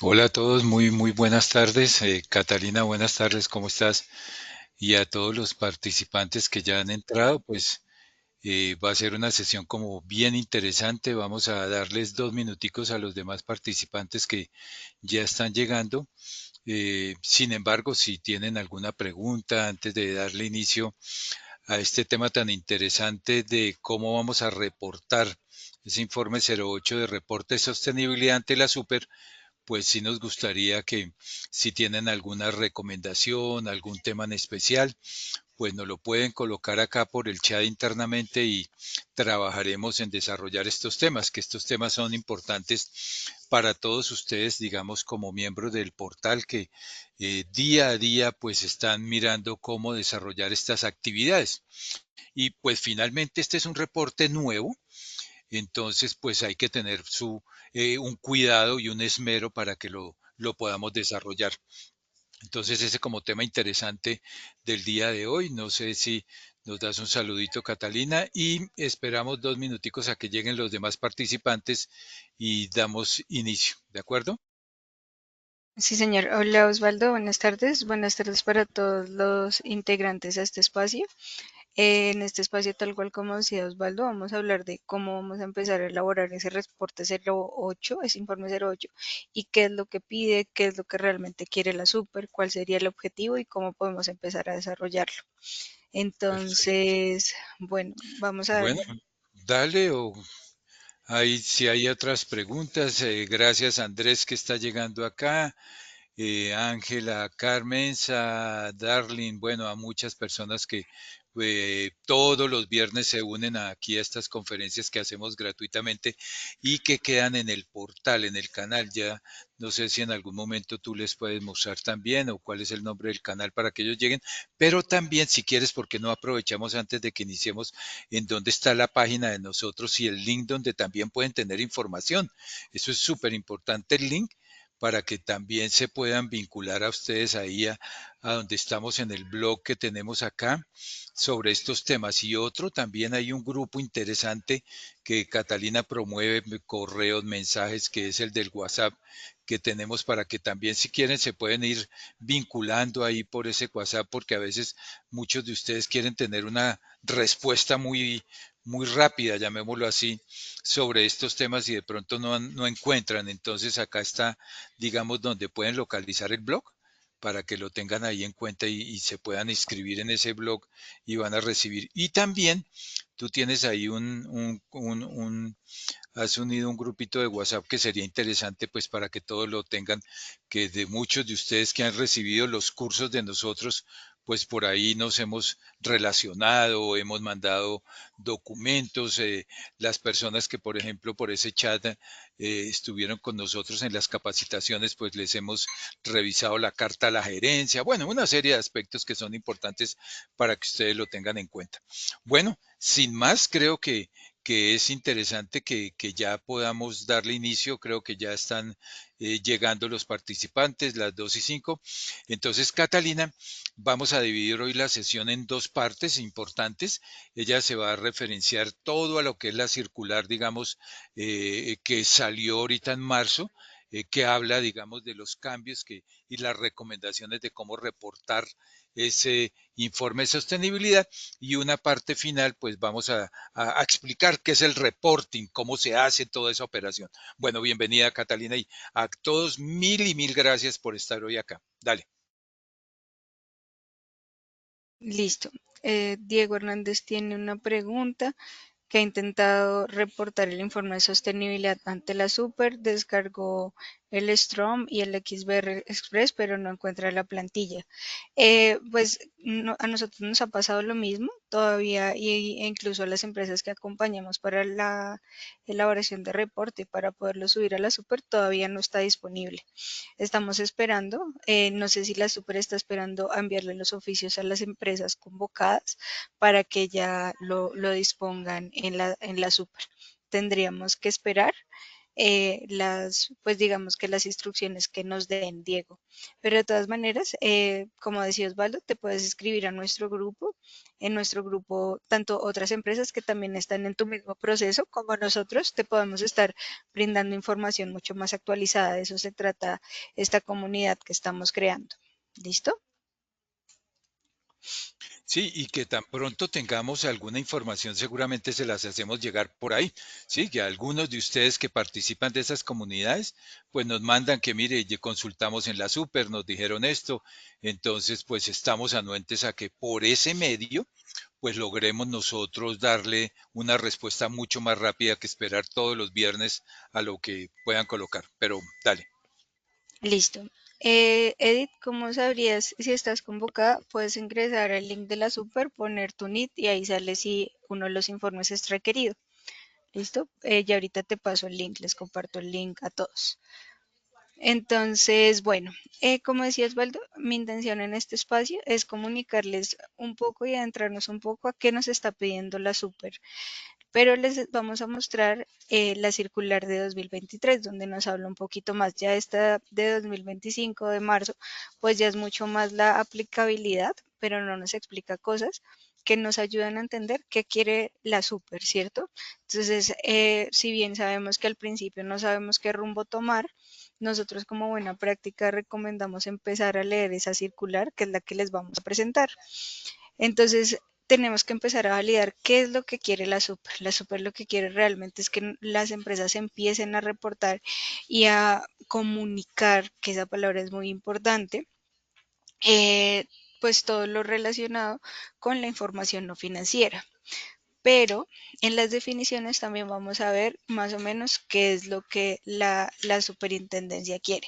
Hola a todos, muy buenas tardes. Catalina, buenas tardes, ¿cómo estás? Y a todos los participantes que ya han entrado, pues va a ser una sesión como bien interesante. Vamos a darles 2 minuticos a los demás participantes que ya están llegando. Sin embargo, si tienen alguna pregunta antes de darle inicio a este tema tan interesante de cómo vamos a reportar ese informe 08 de reporte de sostenibilidad ante la super, pues sí nos gustaría que si tienen alguna recomendación, algún tema en especial, pues nos lo pueden colocar acá por el chat internamente y trabajaremos en desarrollar estos temas, que estos temas son importantes para todos ustedes, digamos, como miembros del portal que día a día pues están mirando cómo desarrollar estas actividades. Y pues finalmente este es un reporte nuevo, entonces, pues hay que tener un cuidado y un esmero para que lo podamos desarrollar. Entonces, ese como tema interesante del día de hoy. No sé si nos das un saludito, Catalina, y esperamos 2 minuticos a que lleguen los demás participantes y damos inicio. ¿De acuerdo? Sí, señor. Hola, Osvaldo. Buenas tardes. Buenas tardes para todos los integrantes a este espacio. En este espacio, tal cual como decía Osvaldo, vamos a hablar de cómo vamos a empezar a elaborar ese reporte 08, ese informe 08, y qué es lo que pide, qué es lo que realmente quiere la super, cuál sería el objetivo y cómo podemos empezar a desarrollarlo. Perfecto. Entonces, bueno, vamos a ver. Bueno, dale o si hay otras preguntas. Gracias, Andrés, que está llegando acá. Ángela, Carmenza, Darling, bueno, a muchas personas que todos los viernes se unen aquí a estas conferencias que hacemos gratuitamente y que quedan en el portal, en el canal. Ya no sé si en algún momento tú les puedes mostrar también o cuál es el nombre del canal para que ellos lleguen, pero también si quieres, porque no aprovechamos antes de que iniciemos en dónde está la página de nosotros y el link donde también pueden tener información. Eso es súper importante el link para que también se puedan vincular a ustedes ahí a donde estamos en el blog que tenemos acá sobre estos temas. Y otro, también hay un grupo interesante que Catalina promueve, correos, mensajes, que es el del WhatsApp que tenemos para que también si quieren se pueden ir vinculando ahí por ese WhatsApp porque a veces muchos de ustedes quieren tener una respuesta muy rápida, llamémoslo así, sobre estos temas y de pronto no encuentran. Entonces acá está, digamos, donde pueden localizar el blog para que lo tengan ahí en cuenta y se puedan inscribir en ese blog y van a recibir. Y también tú tienes ahí has unido un grupito de WhatsApp que sería interesante pues para que todos lo tengan, que de muchos de ustedes que han recibido los cursos de nosotros, pues por ahí nos hemos relacionado, hemos mandado documentos, las personas que por ejemplo por ese chat estuvieron con nosotros en las capacitaciones, pues les hemos revisado la carta a la gerencia, bueno, una serie de aspectos que son importantes para que ustedes lo tengan en cuenta. Bueno, sin más, creo que es interesante que ya podamos darle inicio. Creo que ya están llegando los participantes, las 2:05. Entonces, Catalina, vamos a dividir hoy la sesión en dos partes importantes. Ella se va a referenciar todo a lo que es la circular, digamos, que salió ahorita en marzo, que habla, digamos, de los cambios y las recomendaciones de cómo reportar ese informe de sostenibilidad. Y una parte final, pues vamos a explicar qué es el reporting, cómo se hace toda esa operación. Bueno, bienvenida Catalina y a todos mil y mil gracias por estar hoy acá. Dale. Listo. Diego Hernández tiene una pregunta que ha intentado reportar el informe de sostenibilidad ante la super, descargó el Strom y el XBR Express, pero no encuentra la plantilla. Pues a nosotros nos ha pasado lo mismo todavía e incluso a las empresas que acompañamos para la elaboración de reporte para poderlo subir a la super todavía no está disponible. Estamos esperando, no sé si la super está esperando a enviarle los oficios a las empresas convocadas para que ya lo dispongan en la super. Tendríamos que esperar pues digamos que las instrucciones que nos den Diego. Pero de todas maneras, como decía Osvaldo, te puedes escribir a nuestro grupo. En nuestro grupo, tanto otras empresas que también están en tu mismo proceso como nosotros, te podemos estar brindando información mucho más actualizada. De eso se trata esta comunidad que estamos creando. ¿Listo? Sí, y que tan pronto tengamos alguna información, seguramente se las hacemos llegar por ahí. Sí, que algunos de ustedes que participan de esas comunidades, pues nos mandan que, mire, ya consultamos en la super, nos dijeron esto, entonces pues estamos anuentes a que por ese medio, pues logremos nosotros darle una respuesta mucho más rápida que esperar todos los viernes a lo que puedan colocar. Pero dale. Listo. Edith, ¿cómo sabrías si estás convocada? Puedes ingresar al link de la super, poner tu NIT y ahí sale si uno de los informes es requerido. ¿Listo? Ya ahorita te paso el link, les comparto el link a todos. Entonces, bueno, como decía Osvaldo, mi intención en este espacio es comunicarles un poco y adentrarnos un poco a qué nos está pidiendo la super, pero les vamos a mostrar la circular de 2023, donde nos habla un poquito más. Ya esta de 2025 de marzo, pues ya es mucho más la aplicabilidad, pero no nos explica cosas que nos ayudan a entender qué quiere la super, ¿cierto? Entonces, si bien sabemos que al principio no sabemos qué rumbo tomar, nosotros como buena práctica recomendamos empezar a leer esa circular, que es la que les vamos a presentar. Entonces, tenemos que empezar a validar qué es lo que quiere la super. La super lo que quiere realmente es que las empresas empiecen a reportar y a comunicar, que esa palabra es muy importante, eh, pues todo lo relacionado con la información no financiera. Pero en las definiciones también vamos a ver más o menos qué es lo que la superintendencia quiere.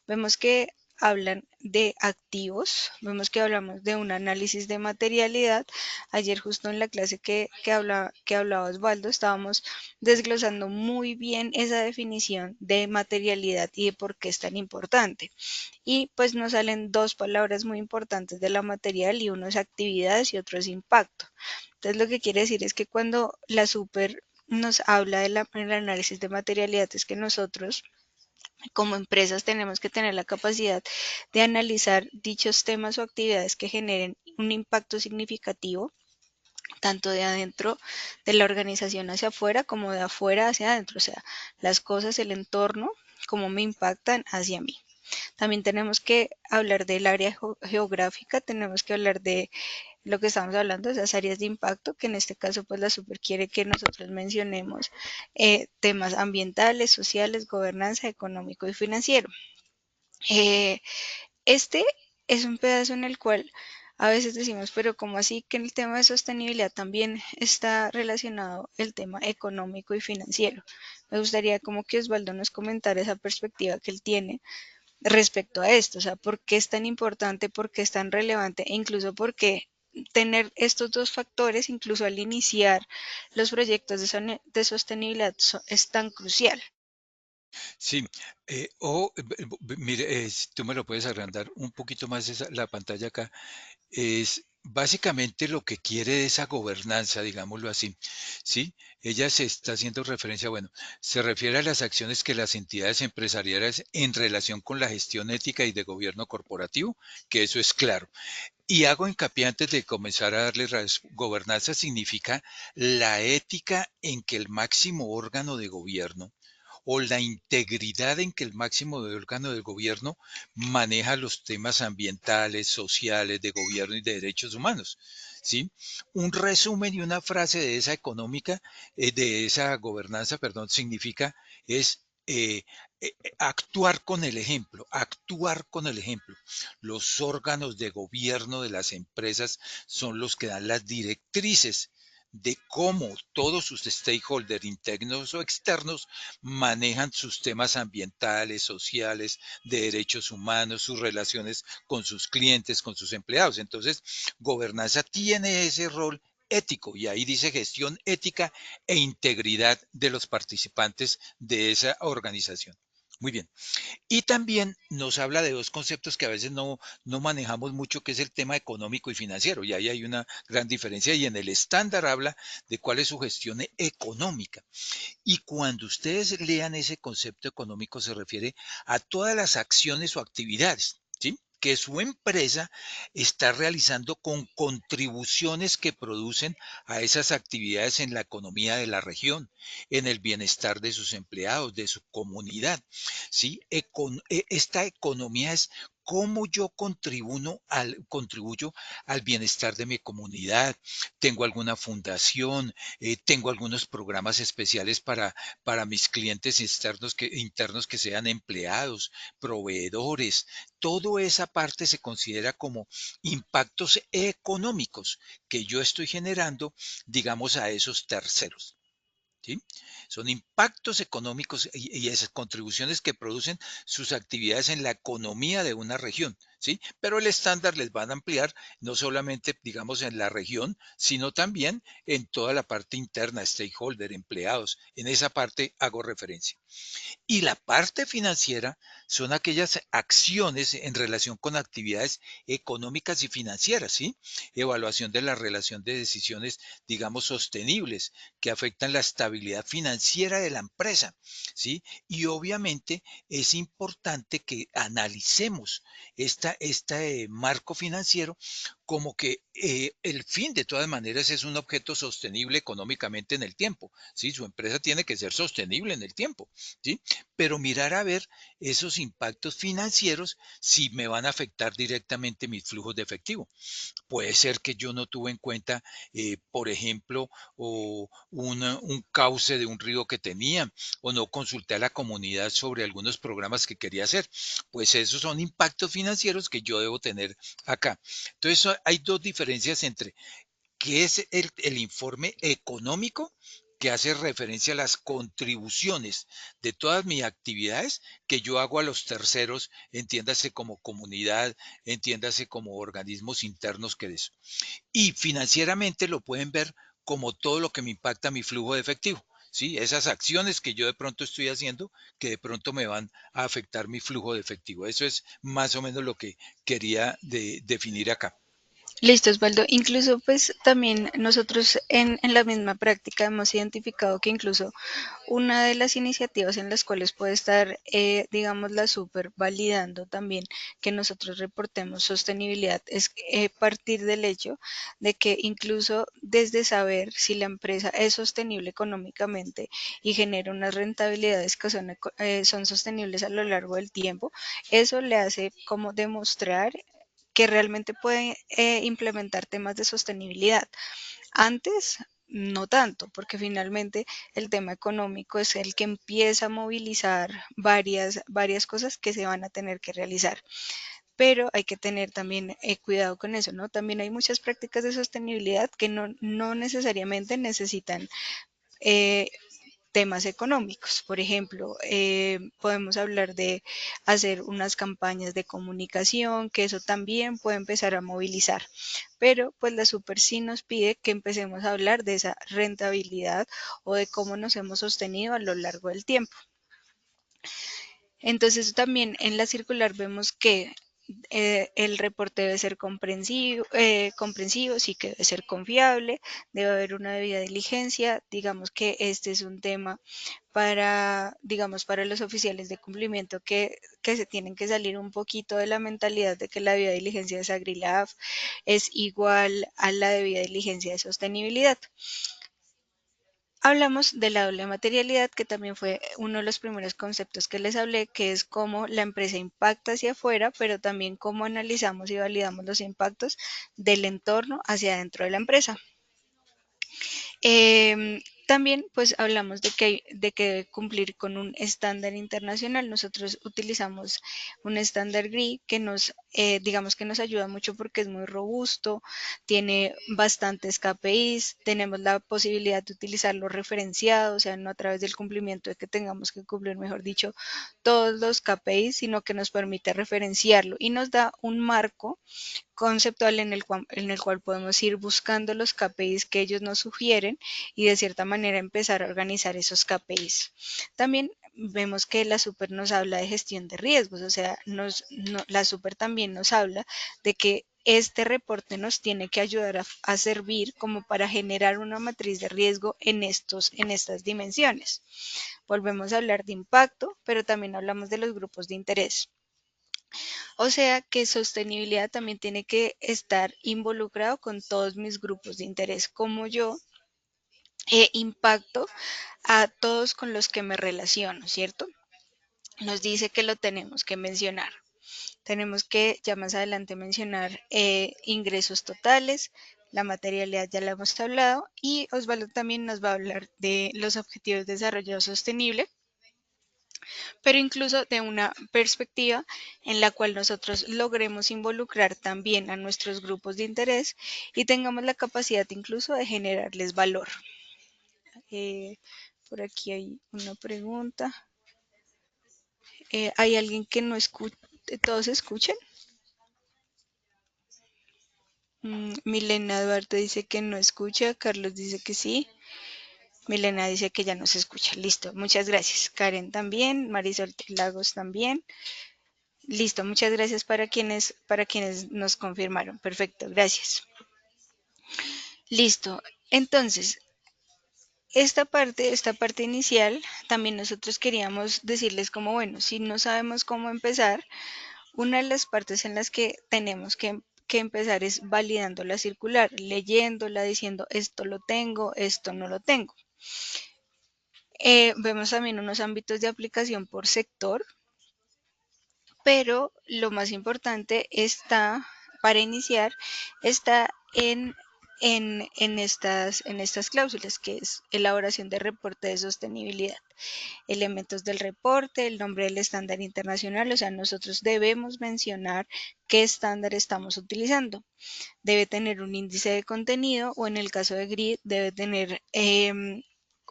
Vemos que hablan de activos, vemos que hablamos de un análisis de materialidad. Ayer justo en la clase que hablaba Osvaldo estábamos desglosando muy bien esa definición de materialidad y de por qué es tan importante. Y pues nos salen dos palabras muy importantes de la material y uno es actividades y otro es impacto. Entonces lo que quiere decir es que cuando la super nos habla del análisis de materialidad es que nosotros como empresas tenemos que tener la capacidad de analizar dichos temas o actividades que generen un impacto significativo tanto de adentro de la organización hacia afuera como de afuera hacia adentro, o sea, las cosas, el entorno, cómo me impactan hacia mí. También tenemos que hablar del área geográfica, tenemos que hablar de lo que estamos hablando, esas áreas de impacto, que en este caso pues la super quiere que nosotros mencionemos temas ambientales, sociales, gobernanza, económico y financiero. Eh, este es un pedazo en el cual a veces decimos, pero ¿cómo así que en el tema de sostenibilidad también está relacionado el tema económico y financiero? Me gustaría como que Osvaldo nos comentara esa perspectiva que él tiene respecto a esto, o sea, por qué es tan importante, por qué es tan relevante e incluso por qué tener estos dos factores, incluso al iniciar los proyectos de sostenibilidad, es tan crucial. Sí, mire, si tú me lo puedes agrandar un poquito más la pantalla acá. Es básicamente lo que quiere esa gobernanza, digámoslo así, ¿sí? Ella se está haciendo referencia, bueno, se refiere a las acciones que las entidades empresariales en relación con la gestión ética y de gobierno corporativo, que eso es claro. Y hago hincapié antes de comenzar a darle gobernanza, significa la ética en que el máximo órgano de gobierno o la integridad en que el máximo órgano del gobierno maneja los temas ambientales, sociales, de gobierno y de derechos humanos. ¿Sí? Un resumen y una frase de esa económica, de esa gobernanza, perdón, significa es actuar con el ejemplo, actuar con el ejemplo. Los órganos de gobierno de las empresas son los que dan las directrices de cómo todos sus stakeholders internos o externos manejan sus temas ambientales, sociales, de derechos humanos, sus relaciones con sus clientes, con sus empleados. Entonces, gobernanza tiene ese rol ético y ahí dice gestión ética e integridad de los participantes de esa organización. Muy bien. Y también nos habla de dos conceptos que a veces no manejamos mucho, que es el tema económico y financiero. Y ahí hay una gran diferencia. Y en el estándar habla de cuál es su gestión económica. Y cuando ustedes lean ese concepto económico se refiere a todas las acciones o actividades, ¿sí?, que su empresa está realizando con contribuciones que producen a esas actividades en la economía de la región, en el bienestar de sus empleados, de su comunidad. ¿Sí? Esta economía es cómo yo contribuyo al bienestar de mi comunidad. Tengo alguna fundación, tengo algunos programas especiales para mis clientes internos que sean empleados, proveedores. Toda esa parte se considera como impactos económicos que yo estoy generando, digamos, a esos terceros. ¿Sí? Son impactos económicos y esas contribuciones que producen sus actividades en la economía de una región, ¿sí? Pero el estándar les van a ampliar no solamente, digamos, en la región, sino también en toda la parte interna, stakeholder, empleados. En esa parte hago referencia. Y la parte financiera son aquellas acciones en relación con actividades económicas y financieras, ¿sí? Evaluación de la relación de decisiones, digamos, sostenibles, que afectan la estabilidad financiera de la empresa, ¿sí? Y obviamente es importante que analicemos este marco financiero como que el fin de todas maneras es un objeto sostenible económicamente en el tiempo, ¿sí? Su empresa tiene que ser sostenible en el tiempo, ¿sí? Pero mirar a ver esos impactos financieros si me van a afectar directamente mis flujos de efectivo. Puede ser que yo no tuve en cuenta, por ejemplo, un cauce de un río que tenía, o no consulté a la comunidad sobre algunos programas que quería hacer. Pues esos son impactos financieros que yo debo tener acá. Entonces hay dos diferencias entre que es el informe económico que hace referencia a las contribuciones de todas mis actividades que yo hago a los terceros, entiéndase como comunidad, entiéndase como organismos internos que de eso. Y financieramente lo pueden ver como todo lo que me impacta mi flujo de efectivo. ¿Sí? Esas acciones que yo de pronto estoy haciendo que de pronto me van a afectar mi flujo de efectivo. Eso es más o menos lo que quería definir acá. Listo, Osvaldo. Incluso, pues también nosotros en la misma práctica hemos identificado que incluso una de las iniciativas en las cuales puede estar, digamos, la super validando también que nosotros reportemos sostenibilidad es partir del hecho de que incluso desde saber si la empresa es sostenible económicamente y genera unas rentabilidades que son sostenibles a lo largo del tiempo, eso le hace como demostrar que realmente puede implementar temas de sostenibilidad. Antes, no tanto, porque finalmente el tema económico es el que empieza a movilizar varias cosas que se van a tener que realizar. Pero hay que tener también cuidado con eso, ¿no? También hay muchas prácticas de sostenibilidad que no necesariamente necesitan eh, temas económicos. Por ejemplo, podemos hablar de hacer unas campañas de comunicación, que eso también puede empezar a movilizar. Pero pues la Super sí nos pide que empecemos a hablar de esa rentabilidad o de cómo nos hemos sostenido a lo largo del tiempo. Entonces también en la circular vemos que el reporte debe ser comprensivo, sí que debe ser confiable, debe haber una debida diligencia. Digamos que este es un tema para, digamos, para los oficiales de cumplimiento que se tienen que salir un poquito de la mentalidad de que la debida diligencia de SagriLab es igual a la debida diligencia de sostenibilidad. Hablamos de la doble materialidad, que también fue uno de los primeros conceptos que les hablé, que es cómo la empresa impacta hacia afuera, pero también cómo analizamos y validamos los impactos del entorno hacia adentro de la empresa. También pues hablamos de que debe cumplir con un estándar internacional. Nosotros utilizamos un estándar GRI que digamos que nos ayuda mucho porque es muy robusto, tiene bastantes KPIs, tenemos la posibilidad de utilizarlo referenciado, o sea, no a través del cumplimiento de que tengamos que cumplir, mejor dicho, todos los KPIs, sino que nos permite referenciarlo y nos da un marco conceptual en el cual podemos ir buscando los KPIs que ellos nos sugieren y de cierta manera empezar a organizar esos KPIs. También vemos que la super nos habla de gestión de riesgos, o sea, la super también nos habla de que este reporte nos tiene que ayudar a servir como para generar una matriz de riesgo en estas dimensiones. Volvemos a hablar de impacto, pero también hablamos de los grupos de interés. O sea que sostenibilidad también tiene que estar involucrado con todos mis grupos de interés, como yo impacto a todos con los que me relaciono, ¿cierto? Nos dice que lo tenemos que mencionar. Tenemos que ya más adelante mencionar ingresos totales, la materialidad ya la hemos hablado y Osvaldo también nos va a hablar de los objetivos de desarrollo sostenible, pero incluso de una perspectiva en la cual nosotros logremos involucrar también a nuestros grupos de interés y tengamos la capacidad incluso de generarles valor. Eh, por aquí hay una pregunta. ¿Hay alguien que no escuche? ¿Todos escuchan? Milena Duarte dice que no escucha, Carlos dice que sí, Milena dice que ya no se escucha. Listo, muchas gracias. Karen también, Marisol Lagos también. Listo, muchas gracias para quienes nos confirmaron. Perfecto, gracias. Listo. Entonces, esta parte inicial, también nosotros queríamos decirles como, bueno, si no sabemos cómo empezar, una de las partes en las que tenemos que empezar es validando la circular, leyéndola, diciendo esto lo tengo, esto no lo tengo. Vemos también unos ámbitos de aplicación por sector, pero lo más importante para iniciar, está en estas cláusulas, que es elaboración de reporte de sostenibilidad, elementos del reporte, el nombre del estándar internacional, o sea, nosotros debemos mencionar qué estándar estamos utilizando. Debe tener un índice de contenido o en el caso de GRID debe tener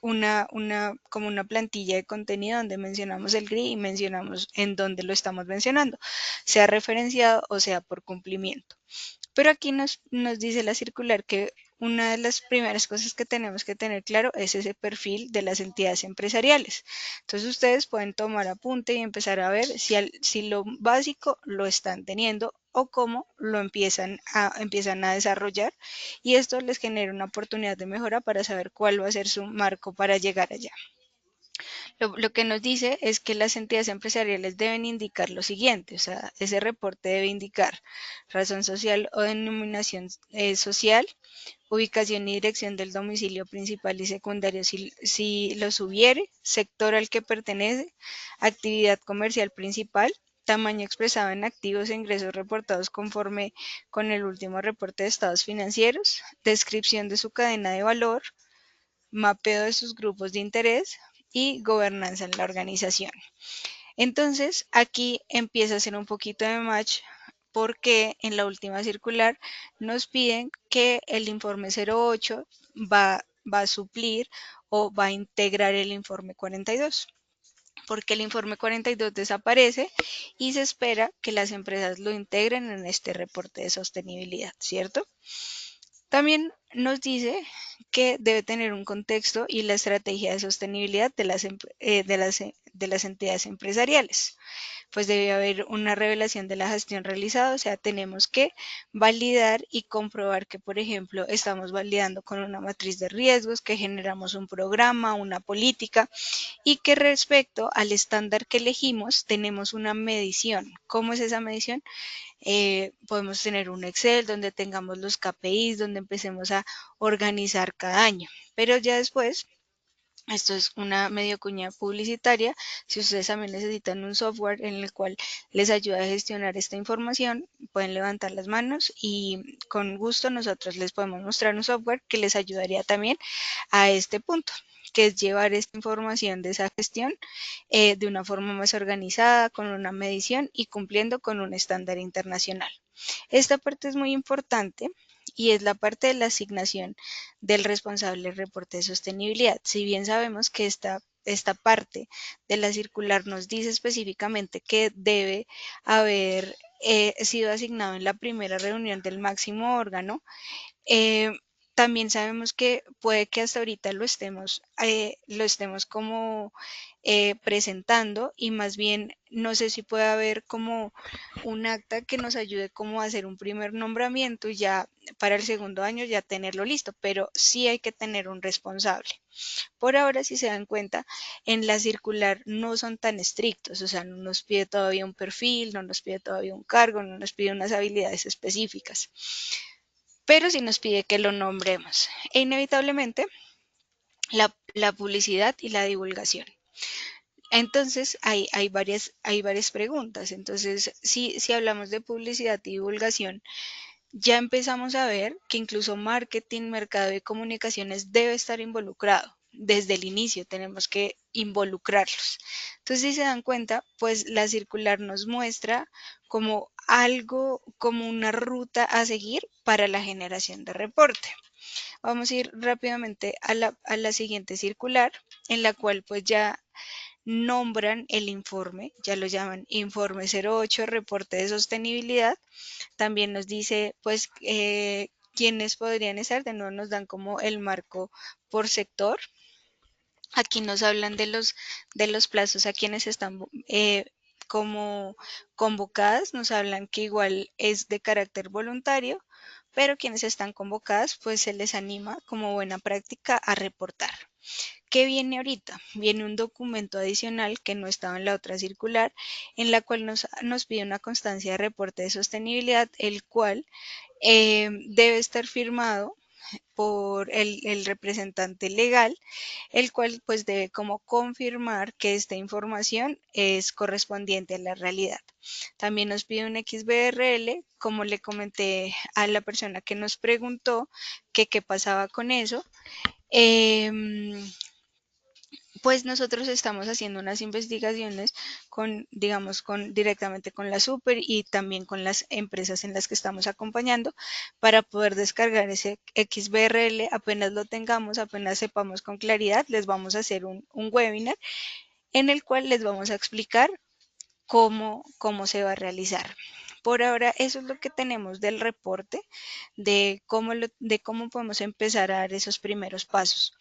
como una plantilla de contenido donde mencionamos el GRI y mencionamos en dónde lo estamos mencionando, sea referenciado o sea por cumplimiento. Pero aquí nos dice la circular que una de las primeras cosas que tenemos que tener claro es ese perfil de las entidades empresariales. Entonces ustedes pueden tomar apunte y empezar a ver si lo básico lo están teniendo o cómo lo empiezan a desarrollar, y esto les genera una oportunidad de mejora para saber cuál va a ser su marco para llegar allá. Lo que nos dice es que las entidades empresariales deben indicar lo siguiente, o sea, ese reporte debe indicar razón social o denominación social, ubicación y dirección del domicilio principal y secundario si los hubiere, sector al que pertenece, actividad comercial principal, tamaño expresado en activos e ingresos reportados conforme con el último reporte de estados financieros, descripción de su cadena de valor, mapeo de sus grupos de interés y gobernanza en la organización. Entonces, aquí empieza a ser un poquito de match porque en la última circular nos piden que el informe 08 va a suplir o va a integrar el informe 42, porque el informe 42 desaparece y se espera que las empresas lo integren en este reporte de sostenibilidad, ¿cierto? También nos dice que debe tener un contexto y la estrategia de sostenibilidad de las entidades empresariales. Pues debe haber una revelación de la gestión realizada, o sea, tenemos que validar y comprobar que, por ejemplo, estamos validando con una matriz de riesgos, que generamos un programa, una política y que respecto al estándar que elegimos tenemos una medición. ¿Cómo es esa medición? Podemos tener un Excel donde tengamos los KPIs, donde empecemos a organizar cada año, pero ya después Esto es una medio cuña publicitaria. Si ustedes también necesitan un software en el cual les ayude a gestionar esta información, pueden levantar las manos y con gusto nosotros les podemos mostrar un software que les ayudaría también a este punto, que es llevar esta información de esa gestión de una forma más organizada, con una medición y cumpliendo con un estándar internacional. Esta parte es muy importante y es la parte de la asignación del responsable del reporte de sostenibilidad. Si bien sabemos que esta parte de la circular nos dice específicamente que debe haber sido asignado en la primera reunión del máximo órgano, eh, también sabemos que puede que hasta ahorita lo estemos como presentando y más bien no sé si puede haber como un acta que nos ayude como a hacer un primer nombramiento y ya para el segundo año ya tenerlo listo, pero sí hay que tener un responsable. Por ahora, si se dan cuenta, en la circular no son tan estrictos, o sea, no nos pide todavía un perfil, no nos pide todavía un cargo, no nos pide unas habilidades específicas, pero sí nos pide que lo nombremos. E inevitablemente, la publicidad y la divulgación. Entonces, hay varias preguntas. Entonces, si hablamos de publicidad y divulgación, ya empezamos a ver que incluso marketing, mercado y comunicaciones debe estar involucrado. Desde el inicio tenemos que involucrarlos. Entonces, si se dan cuenta, pues la circular nos muestra como algo, como una ruta a seguir para la generación de reporte. Vamos a ir rápidamente a la siguiente circular, en la cual pues ya nombran el informe, ya lo llaman informe 08, reporte de sostenibilidad. También nos dice, pues, quiénes podrían estar, de nuevo nos dan como el marco por sector. Aquí nos hablan de los plazos a quienes están como convocadas, nos hablan que igual es de carácter voluntario, pero quienes están convocadas, pues se les anima como buena práctica a reportar. ¿Qué viene ahorita? Viene un documento adicional que no estaba en la otra circular, en la cual nos pide una constancia de reporte de sostenibilidad, el cual debe estar firmado por el representante legal, el cual pues debe como confirmar que esta información es correspondiente a la realidad. También nos pide un XBRL, como le comenté a la persona que nos preguntó que qué pasaba con eso. Eh, pues nosotros estamos haciendo unas investigaciones con, digamos, con directamente con la super y también con las empresas en las que estamos acompañando para poder descargar ese XBRL. Apenas lo tengamos, apenas sepamos con claridad, les vamos a hacer un webinar en el cual les vamos a explicar cómo se va a realizar. Por ahora, eso es lo que tenemos del reporte, de cómo podemos empezar a dar esos primeros pasos.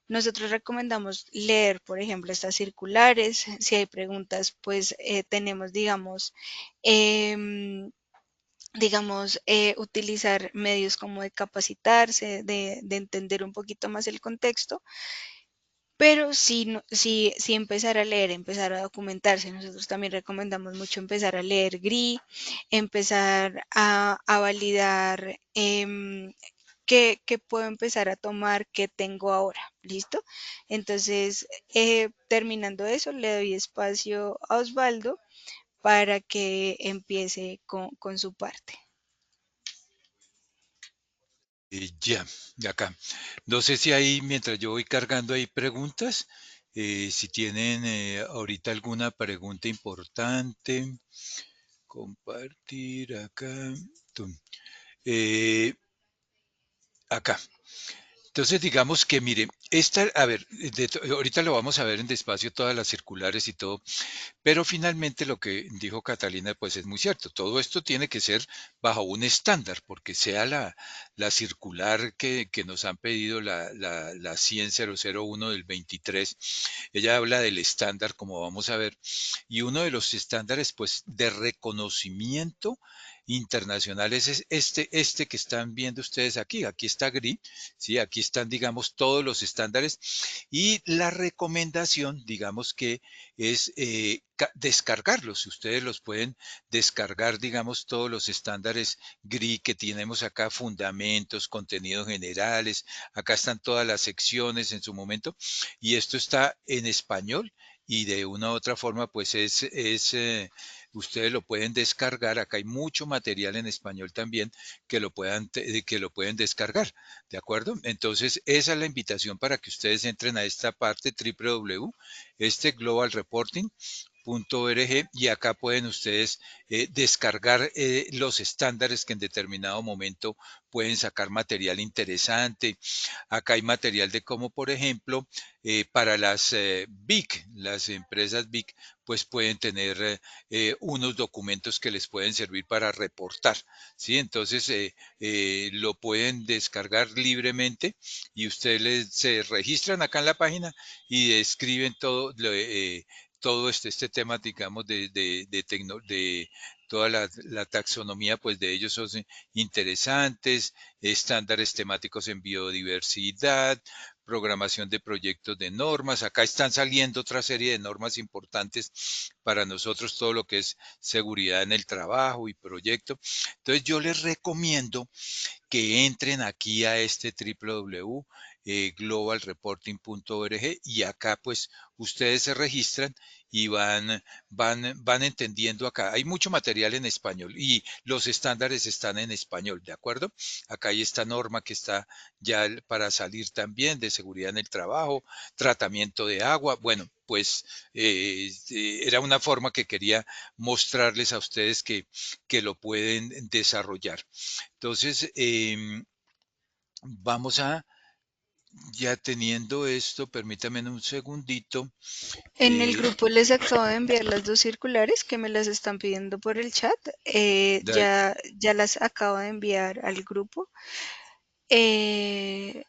Nosotros recomendamos leer, por ejemplo, estas circulares. Si hay preguntas, pues tenemos, em, utilizar medios como de capacitarse, de entender un poquito más el contexto, pero sí, sí empezar a leer, empezar a documentarse. Nosotros también recomendamos mucho empezar a leer GRI, empezar a validar qué puedo empezar a tomar, qué tengo ahora. ¿Listo? Entonces, terminando eso, le doy espacio a Osvaldo para que empiece con su parte. Ya, de acá. No sé si hay, mientras yo voy cargando ahí preguntas, si tienen ahorita alguna pregunta importante, compartir acá. Tum. Eh, acá. Entonces, digamos que, mire, a ver, ahorita lo vamos a ver en despacio todas las circulares y todo, pero finalmente lo que dijo Catalina, pues es muy cierto. Todo esto tiene que ser bajo un estándar, porque sea la circular que nos han pedido, la 100.001 del 23, ella habla del estándar, como vamos a ver, y uno de los estándares, pues, de reconocimiento internacionales es este que están viendo ustedes aquí. Aquí está GRI, ¿sí? Aquí están, digamos, todos los estándares y la recomendación, digamos que es descargarlos. Ustedes los pueden descargar, digamos, todos los estándares GRI que tenemos acá, fundamentos, contenidos generales, acá están todas las secciones en su momento y esto está en español y de una u otra forma pues ustedes lo pueden descargar, acá hay mucho material en español también que lo pueden descargar, ¿de acuerdo? Entonces esa es la invitación para que ustedes entren a esta parte www, este Global Reporting .org y acá pueden ustedes descargar los estándares que en determinado momento pueden sacar material interesante. Acá hay material de cómo, por ejemplo, para las BIC, las empresas BIC, pues pueden tener unos documentos que les pueden servir para reportar, ¿sí? Entonces lo pueden descargar libremente y ustedes se registran acá en la página y escriben todo este tema, digamos, de toda la taxonomía, pues de ellos son interesantes, estándares temáticos en biodiversidad, programación de proyectos de normas. Acá están saliendo otra serie de normas importantes para nosotros, todo lo que es seguridad en el trabajo y proyecto. Entonces yo les recomiendo que entren aquí a este www globalreporting.org y acá pues ustedes se registran y van entendiendo acá. Hay mucho material en español y los estándares están en español, ¿de acuerdo? Acá hay esta norma que está ya para salir también de seguridad en el trabajo, tratamiento de agua. Bueno, pues era una forma que quería mostrarles a ustedes que lo pueden desarrollar. Entonces, vamos a, ya teniendo esto, permítame un segundito. En el eh, grupo les acabo de enviar las dos circulares que me las están pidiendo por el chat. da- Ya las acabo de enviar al grupo. Eh,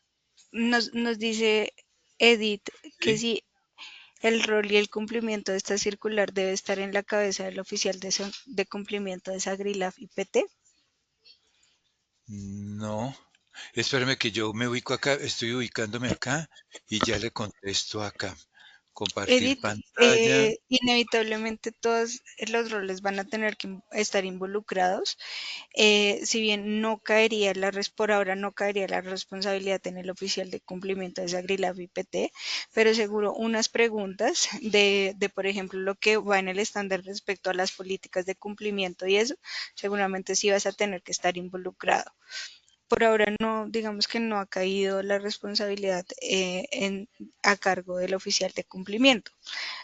nos dice Edith que ¿sí? si el rol y el cumplimiento de esta circular debe estar en la cabeza del oficial de cumplimiento de Sagrilaf y PT. No, espérame que yo me ubico acá, estoy ubicándome acá y ya le contesto acá. Compartir Edith, pantalla. inevitablemente todos los roles van a tener que estar involucrados. Si bien no caería por ahora no caería la responsabilidad en el oficial de cumplimiento de Sagrilaf y PT, pero seguro unas preguntas por ejemplo, lo que va en el estándar respecto a las políticas de cumplimiento y eso, seguramente sí vas a tener que estar involucrado. Por ahora no, digamos que no ha caído la responsabilidad a cargo del oficial de cumplimiento.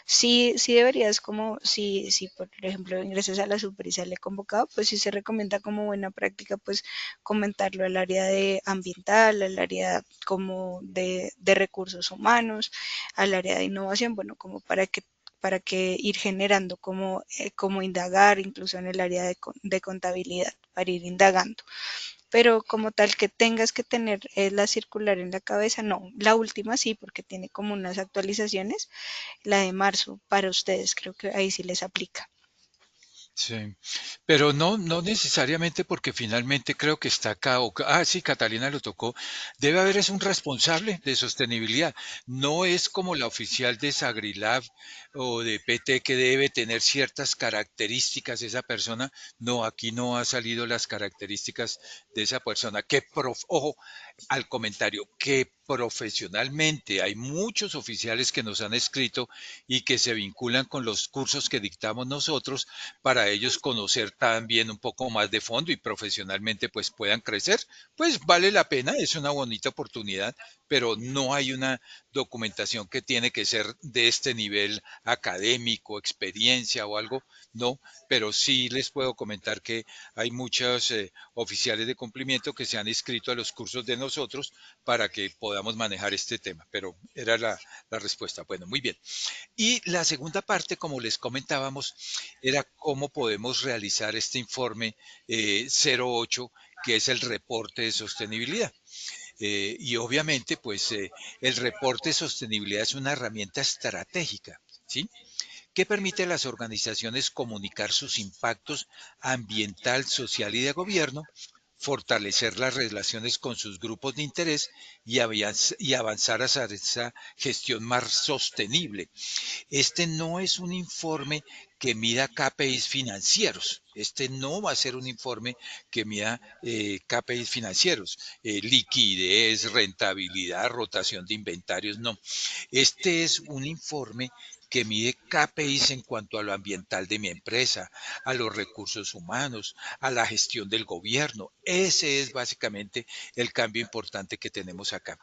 Sí, sí deberías como, si por ejemplo ingresas a la super y sale convocado, pues sí se recomienda como buena práctica, pues comentarlo al área de ambiental, al área como de recursos humanos, al área de innovación, bueno, como para que ir generando como indagar, incluso en el área de contabilidad, para ir indagando. Pero como tal que tengas que tener la circular en la cabeza, no. La última sí, porque tiene como unas actualizaciones, la de marzo para ustedes, creo que ahí sí les aplica. Sí, pero no, no necesariamente porque finalmente creo que está acá. Sí, Catalina lo tocó. Debe haber es un responsable de sostenibilidad. No es como la oficial de Sagrilab o de PT que debe tener ciertas características esa persona. No, aquí no ha salido las características de esa persona. Ojo, al comentario, que profesionalmente hay muchos oficiales que nos han escrito y que se vinculan con los cursos que dictamos nosotros para ellos conocer también un poco más de fondo y profesionalmente pues puedan crecer, pues vale la pena, es una bonita oportunidad, pero no hay una documentación que tiene que ser de este nivel académico, experiencia o algo, no, pero sí les puedo comentar que hay muchos oficiales de cumplimiento que se han inscrito a los cursos de nosotros para que podamos manejar este tema, pero era la respuesta. Bueno, muy bien. Y la segunda parte, como les comentábamos, era cómo podemos realizar este informe 08, que es el reporte de sostenibilidad. Y obviamente, pues el reporte de sostenibilidad es una herramienta estratégica, ¿sí? que permite a las organizaciones comunicar sus impactos ambiental, social y de gobierno, fortalecer las relaciones con sus grupos de interés y avanzar hacia esa gestión más sostenible. Este no es un informe que mida KPIs financieros. Este no va a ser un informe que mida KPIs financieros, liquidez, rentabilidad, rotación de inventarios, no. Este es un informe que mide KPIs en cuanto a lo ambiental de mi empresa, a los recursos humanos, a la gestión del gobierno. Ese es básicamente el cambio importante que tenemos acá.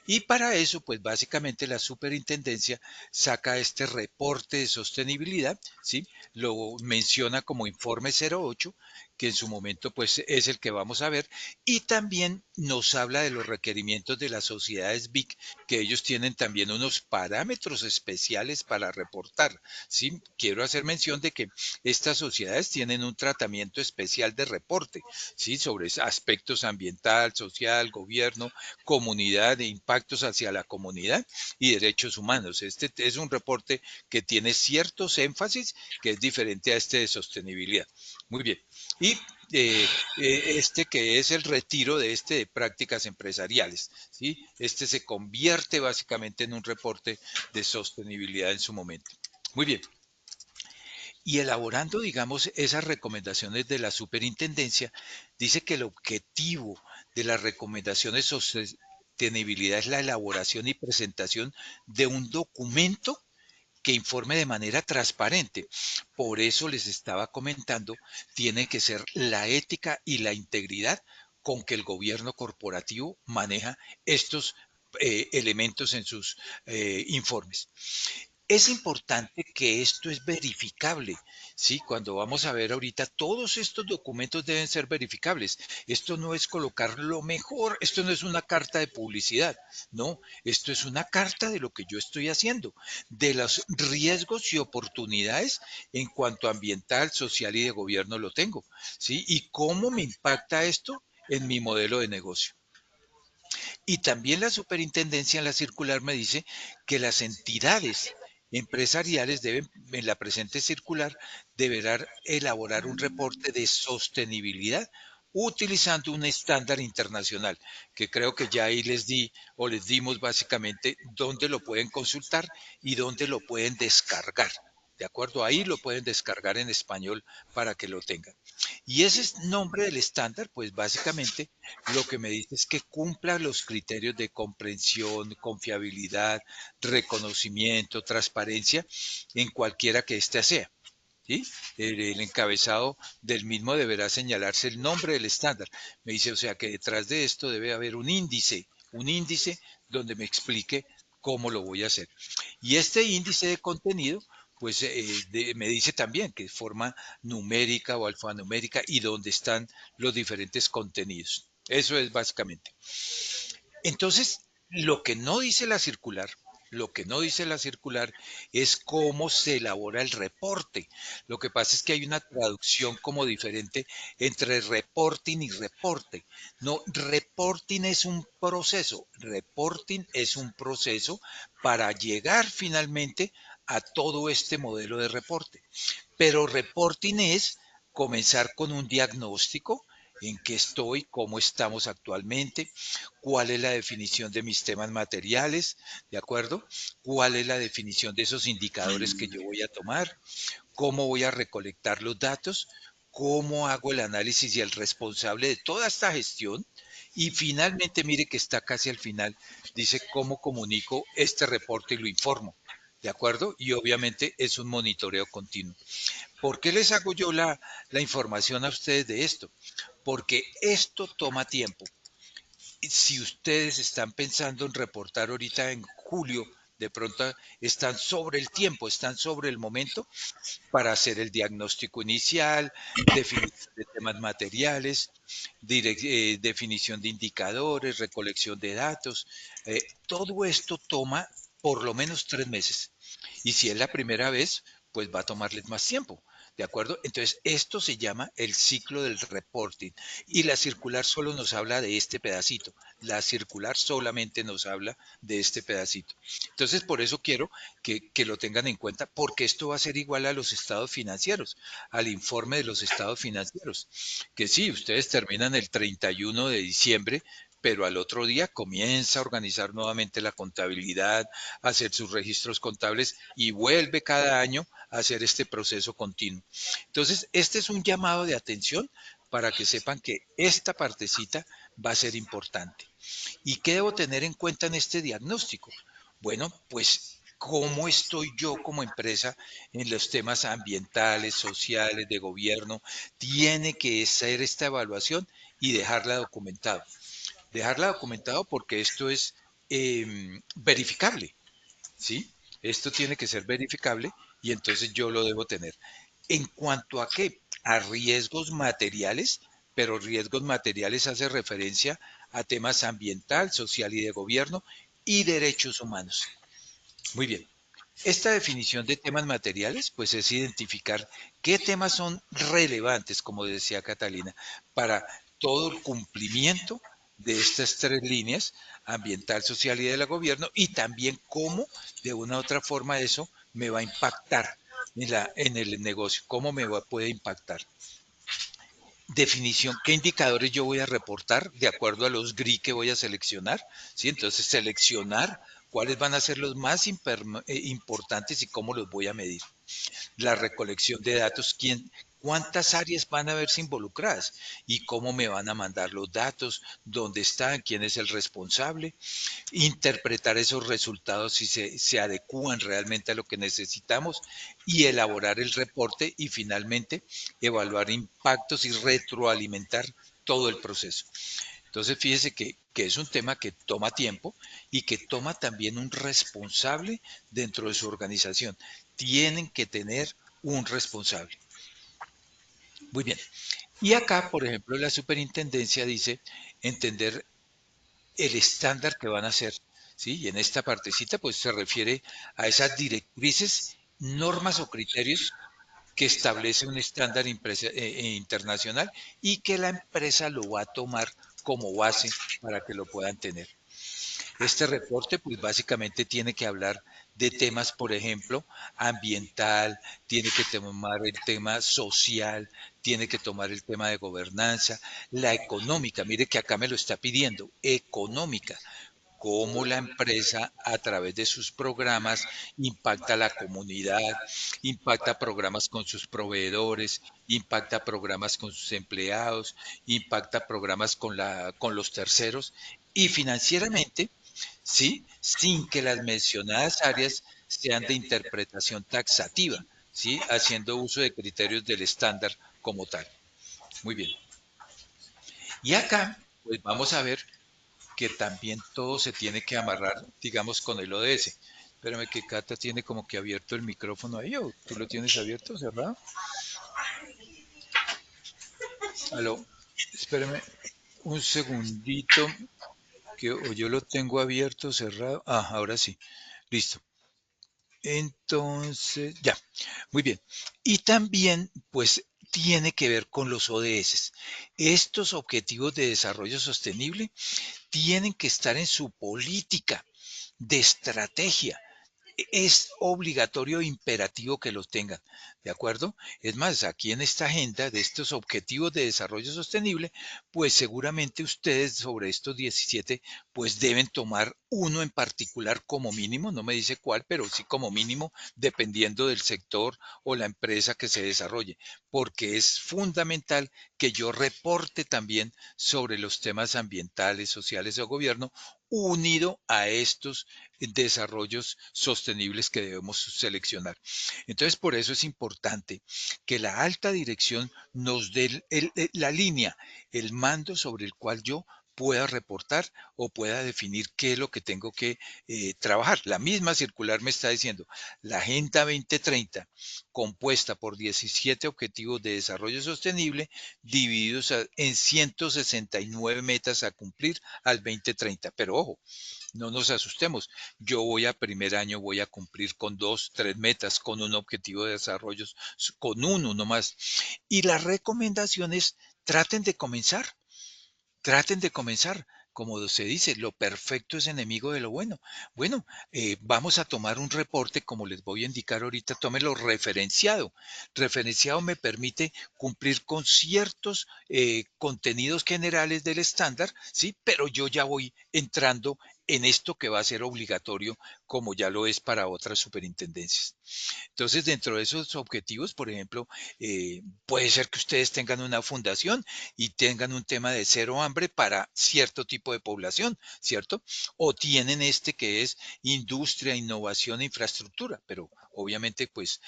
Y para eso, pues básicamente la superintendencia saca este reporte de sostenibilidad, ¿sí? Lo menciona como informe 08, que en su momento pues es el que vamos a ver, y también nos habla de los requerimientos de las sociedades BIC, que ellos tienen también unos parámetros especiales para reportar, ¿sí? Quiero hacer mención de que estas sociedades tienen un tratamiento especial de reporte, ¿sí? Sobre aspectos ambiental, social, gobierno, comunidad, de impactos hacia la comunidad y derechos humanos. Este es un reporte que tiene ciertos énfasis que es diferente a este de sostenibilidad. Muy bien. Y este que es el retiro de este de prácticas empresariales, ¿sí? Este se convierte básicamente en un reporte de sostenibilidad en su momento. Muy bien. Y elaborando, digamos, esas recomendaciones de la superintendencia, dice que el objetivo de las recomendaciones sobre sostenibilidad es la elaboración y presentación de un documento que informe de manera transparente. Por eso les estaba comentando, tiene que ser la ética y la integridad con que el gobierno corporativo maneja estos elementos en sus informes. Es importante que esto es verificable, ¿sí? Cuando vamos a ver ahorita, todos estos documentos deben ser verificables. Esto no es colocar lo mejor, esto no es una carta de publicidad, no, esto es una carta de lo que yo estoy haciendo, de los riesgos y oportunidades en cuanto a ambiental, social y de gobierno lo tengo, ¿sí? Y cómo me impacta esto en mi modelo de negocio. Y también la superintendencia en la circular me dice que las entidades empresariales deben, en la presente circular, deberán elaborar un reporte de sostenibilidad utilizando un estándar internacional, que creo que ya ahí les di o les dimos básicamente dónde lo pueden consultar y dónde lo pueden descargar. ¿De acuerdo? Ahí lo pueden descargar en español para que lo tengan. Y ese nombre del estándar, pues básicamente lo que me dice es que cumpla los criterios de comprensión, confiabilidad, reconocimiento, transparencia en cualquiera que éste sea. ¿Sí? El encabezado del mismo deberá señalarse el nombre del estándar. Me dice, o sea, que detrás de esto debe haber un índice donde me explique cómo lo voy a hacer. Y este índice de contenido, pues me dice también que es forma numérica o alfanumérica y dónde están los diferentes contenidos. Eso es básicamente. Entonces, lo que no dice la circular, lo que no dice la circular es cómo se elabora el reporte. Lo que pasa es que hay una traducción como diferente entre reporting y reporte. No, reporting es un proceso, reporting es un proceso para llegar finalmente a todo este modelo de reporte. Pero reporting es comenzar con un diagnóstico, en qué estoy, cómo estamos actualmente, cuál es la definición de mis temas materiales, ¿de acuerdo? ¿Cuál es la definición de esos indicadores que yo voy a tomar? ¿Cómo voy a recolectar los datos? ¿Cómo hago el análisis y el responsable de toda esta gestión? Y finalmente, mire que está casi al final, dice cómo comunico este reporte y lo informo. ¿De acuerdo? Y obviamente es un monitoreo continuo. ¿Por qué les hago yo la información a ustedes de esto? Porque esto toma tiempo. Si ustedes están pensando en reportar ahorita en julio, de pronto están sobre el tiempo, están sobre el momento para hacer el diagnóstico inicial, definición de temas materiales, definición de indicadores, recolección de datos. Todo esto toma por lo menos 3 meses. Y si es la primera vez, pues va a tomarles más tiempo. ¿De acuerdo? Entonces, esto se llama el ciclo del reporting. Y la circular solo nos habla de este pedacito. La circular solamente nos habla de este pedacito. Entonces, por eso quiero que lo tengan en cuenta, porque esto va a ser igual a los estados financieros, al informe de los estados financieros. Que sí, ustedes terminan el 31 de diciembre, pero al otro día comienza a organizar nuevamente la contabilidad, a hacer sus registros contables y vuelve cada año a hacer este proceso continuo. Entonces, este es un llamado de atención para que sepan que esta partecita va a ser importante. ¿Y qué debo tener en cuenta en este diagnóstico? Bueno, pues cómo estoy yo como empresa en los temas ambientales, sociales, de gobierno. Tiene que ser esta evaluación y dejarla documentado. Dejarla documentado porque esto es verificable, ¿sí? Esto tiene que ser verificable y entonces yo lo debo tener. ¿En cuanto a qué? A riesgos materiales, pero riesgos materiales hace referencia a temas ambiental, social y de gobierno y derechos humanos. Muy bien. Esta definición de temas materiales, pues es identificar qué temas son relevantes, como decía Catalina, para todo el cumplimiento de estas tres líneas, ambiental, social y de la gobierno, y también cómo de una u otra forma eso me va a impactar en el negocio, cómo puede impactar. Definición, qué indicadores yo voy a reportar de acuerdo a los GRI que voy a seleccionar, ¿sí? Entonces, seleccionar cuáles van a ser los más importantes y cómo los voy a medir. La recolección de datos, cuántas áreas van a verse involucradas y cómo me van a mandar los datos, dónde están, quién es el responsable, interpretar esos resultados si se adecúan realmente a lo que necesitamos y elaborar el reporte y finalmente evaluar impactos y retroalimentar todo el proceso. Entonces, fíjese que es un tema que toma tiempo y que toma también un responsable dentro de su organización. Tienen que tener un responsable. Muy bien. Y acá, por ejemplo, la superintendencia dice entender el estándar que van a hacer, ¿sí? Y en esta partecita, pues se refiere a esas directrices, normas o criterios que establece un estándar internacional y que la empresa lo va a tomar como base para que lo puedan tener. Este reporte, pues básicamente tiene que hablar de temas, por ejemplo, ambiental, tiene que tomar el tema social, tiene que tomar el tema de gobernanza, la económica, mire que acá me lo está pidiendo, económica, cómo la empresa a través de sus programas impacta a la comunidad, impacta programas con sus proveedores, impacta programas con sus empleados, impacta programas con los terceros y financieramente, ¿sí? Sin que las mencionadas áreas sean de interpretación taxativa, ¿sí? Haciendo uso de criterios del estándar como tal. Muy bien. Y acá, pues vamos a ver que también todo se tiene que amarrar, digamos, con el ODS. Espérame que Cata tiene como que abierto el micrófono ahí, o tú lo tienes abierto, cerrado. Aló, espérame un segundito, que o yo lo tengo abierto, cerrado. Ah, ahora sí, listo. Entonces, ya, muy bien. Y también, pues, tiene que ver con los ODS. Estos objetivos de desarrollo sostenible tienen que estar en su política de estrategia. Es obligatorio e imperativo que los tengan, ¿de acuerdo? Es más, aquí en esta agenda de estos objetivos de desarrollo sostenible, pues seguramente ustedes sobre estos 17, pues deben tomar uno en particular como mínimo, no me dice cuál, pero sí como mínimo, dependiendo del sector o la empresa que se desarrolle, porque es fundamental que yo reporte también sobre los temas ambientales, sociales o gobierno unido a estos desarrollos sostenibles que debemos seleccionar. Entonces, por eso es importante que la alta dirección nos dé la línea, el mando sobre el cual yo pueda reportar o pueda definir qué es lo que tengo que trabajar. La misma circular me está diciendo, la Agenda 2030, compuesta por 17 Objetivos de Desarrollo Sostenible, divididos en 169 metas a cumplir al 2030. Pero ojo, no nos asustemos. Yo voy a primer año, voy a cumplir con 2, 3 metas, con un objetivo de desarrollo, con uno nomás. Y las recomendaciones, traten de comenzar. Traten de comenzar. Como se dice, lo perfecto es enemigo de lo bueno. Bueno, vamos a tomar un reporte, como les voy a indicar ahorita, tómelo referenciado. Referenciado me permite cumplir con ciertos contenidos generales del estándar, ¿sí? Pero yo ya voy entrando en esto que va a ser obligatorio, como ya lo es para otras superintendencias. Entonces, dentro de esos objetivos, por ejemplo, puede ser que ustedes tengan una fundación y tengan un tema de cero hambre para cierto tipo de población, ¿cierto? O tienen este que es industria, innovación e infraestructura, pero obviamente, pues,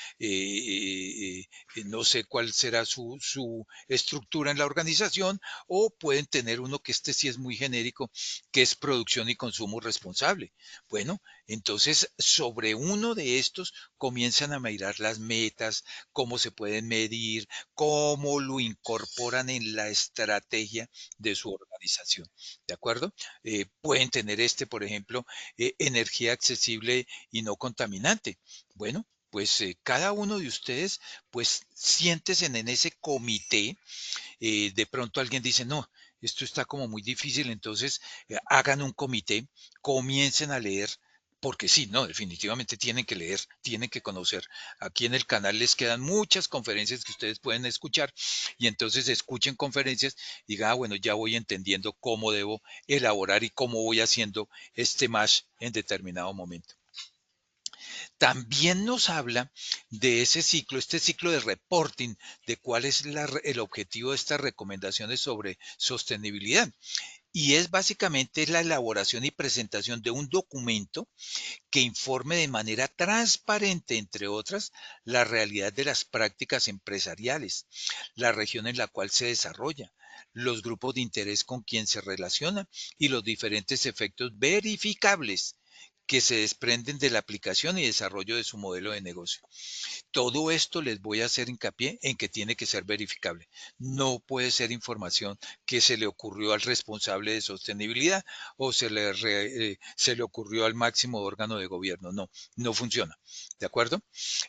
no sé cuál será su estructura en la organización, o pueden tener uno que este sí es muy genérico, que es producción y consumo responsable. Bueno, entonces, sobre uno de estos comienzan a mirar las metas, cómo se pueden medir, cómo lo incorporan en la estrategia de su organización. ¿De acuerdo? Pueden tener este, por ejemplo, energía accesible y no contaminante. Bueno, pues cada uno de ustedes, pues siéntese en ese comité. De pronto alguien dice, no, esto está como muy difícil, entonces hagan un comité, comiencen a leer, porque sí, no, definitivamente tienen que leer, tienen que conocer. Aquí en el canal les quedan muchas conferencias que ustedes pueden escuchar, y entonces escuchen conferencias y digan, ah, bueno, ya voy entendiendo cómo debo elaborar y cómo voy haciendo este match en determinado momento. También nos habla de ese ciclo, este ciclo de reporting, de cuál es el objetivo de estas recomendaciones sobre sostenibilidad. Y es básicamente la elaboración y presentación de un documento que informe de manera transparente, entre otras, la realidad de las prácticas empresariales, la región en la cual se desarrolla, los grupos de interés con quien se relaciona y los diferentes efectos verificables que se desprenden de la aplicación y desarrollo de su modelo de negocio. Todo esto les voy a hacer hincapié en que tiene que ser verificable. No puede ser información que se le ocurrió al responsable de sostenibilidad o se le ocurrió al máximo órgano de gobierno. No, no funciona. ¿De acuerdo?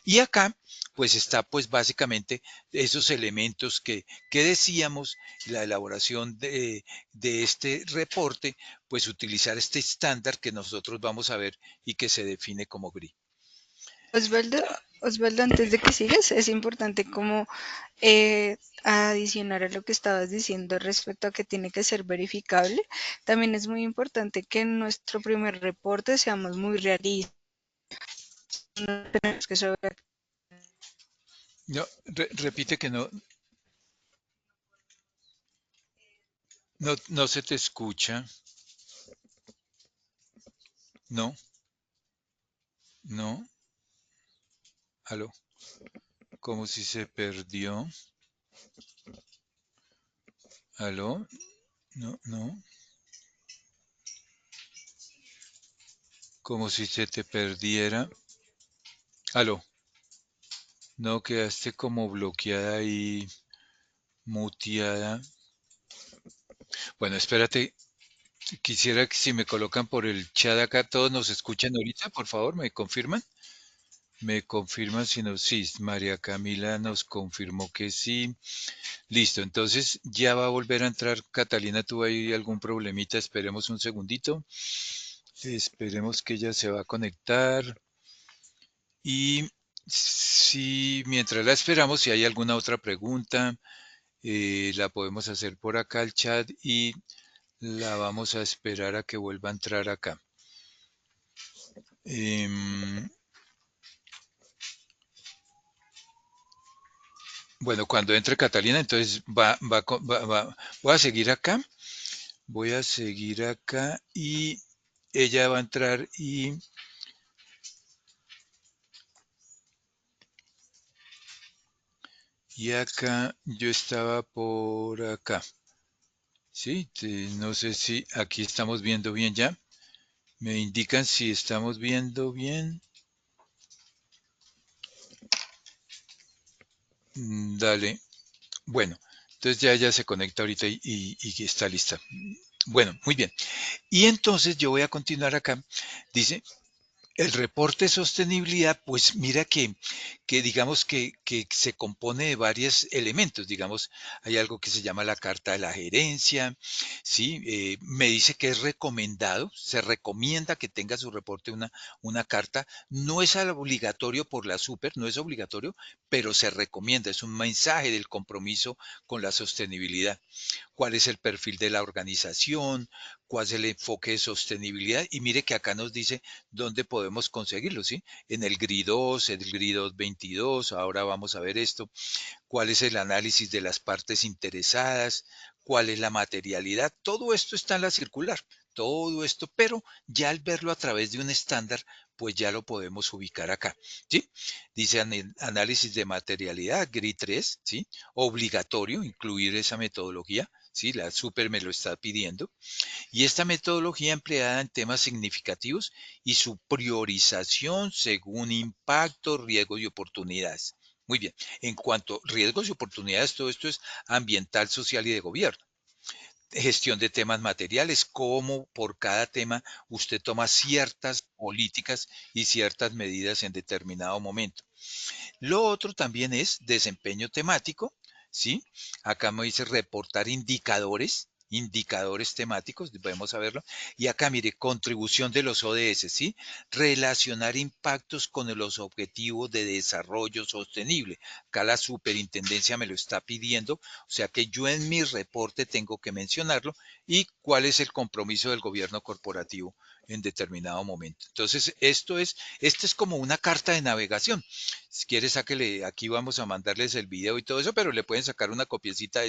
Y acá, pues está pues básicamente esos elementos que decíamos, la elaboración de este reporte, pues utilizar este estándar que nosotros vamos a ver y que se define como GRI. Osvaldo, Osvaldo, antes de que sigas, es importante como adicionar a lo que estabas diciendo respecto a que tiene que ser verificable. También es muy importante que en nuestro primer reporte seamos muy realistas. No tenemos que No, repite que no, no se te escucha. No, no, aló, como si se perdió. Aló, no, no, como si se te perdiera. Aló, no, quedaste como bloqueada y muteada. Bueno, espérate, quisiera que si me colocan por el chat acá, todos nos escuchan ahorita, por favor, ¿me confirman? Me confirman si no, sí, María Camila nos confirmó que sí. Listo, entonces ya va a volver a entrar Catalina, tuvo ahí algún problemita, esperemos un segundito. Esperemos que ella se va a conectar y si mientras la esperamos, si hay alguna otra pregunta, la podemos hacer por acá al chat y la vamos a esperar a que vuelva a entrar acá. Em, bueno, cuando entre Catalina, entonces voy a seguir acá, voy a seguir acá y ella va a entrar y acá yo estaba por acá. Sí, no sé si aquí estamos viendo bien ya. Me indican si estamos viendo bien. Dale. Bueno, entonces ya ella se conecta ahorita y está lista. Bueno, muy bien. Y entonces yo voy a continuar acá. Dice, el reporte de sostenibilidad, pues mira que digamos que se compone de varios elementos. Digamos, hay algo que se llama la carta de la gerencia, ¿sí? Me dice que es recomendado, se recomienda que tenga su reporte una carta. No es obligatorio por la super, no es obligatorio, pero se recomienda, es un mensaje del compromiso con la sostenibilidad. ¿Cuál es el perfil de la organización? ¿Cuál es el enfoque de sostenibilidad? Y mire que acá nos dice dónde podemos conseguirlo, ¿sí? En el GRI 2, el GRI 222, ahora vamos a ver esto, cuál es el análisis de las partes interesadas, cuál es la materialidad, todo esto está en la circular, todo esto, pero ya al verlo a través de un estándar, pues ya lo podemos ubicar acá, ¿sí? Dice análisis de materialidad, GRI 3, ¿sí? Obligatorio incluir esa metodología, ¿sí? La super me lo está pidiendo. Y esta metodología empleada en temas significativos y su priorización según impacto, riesgos y oportunidades. Muy bien, en cuanto a riesgos y oportunidades, todo esto es ambiental, social y de gobierno. Gestión de temas materiales, cómo por cada tema usted toma ciertas políticas y ciertas medidas en determinado momento. Lo otro también es desempeño temático, ¿sí? Acá me dice reportar indicadores, indicadores temáticos, podemos saberlo. Y acá mire, contribución de los ODS, ¿sí? Relacionar impactos con los objetivos de desarrollo sostenible. Acá la superintendencia me lo está pidiendo, o sea que yo en mi reporte tengo que mencionarlo y cuál es el compromiso del gobierno corporativo en determinado momento. Entonces, esto es como una carta de navegación. Si quieres, sáquele, aquí vamos a mandarles el video y todo eso, pero le pueden sacar una copiecita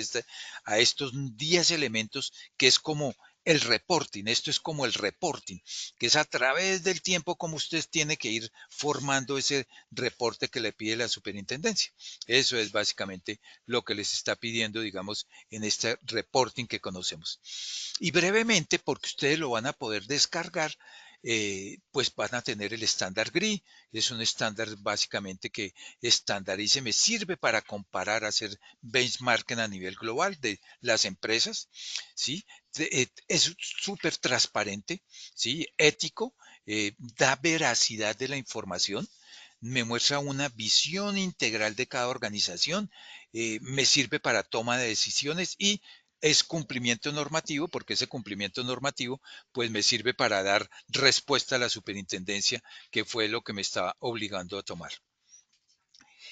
a estos 10 elementos que es como el reporting. Esto es como el reporting, que es a través del tiempo como usted tiene que ir formando ese reporte que le pide la superintendencia. Eso es básicamente lo que les está pidiendo, digamos, en este reporting que conocemos. Y brevemente, porque ustedes lo van a poder descargar, pues van a tener el estándar GRI. Es un estándar básicamente que estandarice, me sirve para comparar, hacer benchmarking a nivel global de las empresas, ¿sí? Es súper transparente, ¿sí? Ético, da veracidad de la información, me muestra una visión integral de cada organización, me sirve para toma de decisiones y es cumplimiento normativo, porque ese cumplimiento normativo pues me sirve para dar respuesta a la superintendencia, que fue lo que me estaba obligando a tomar.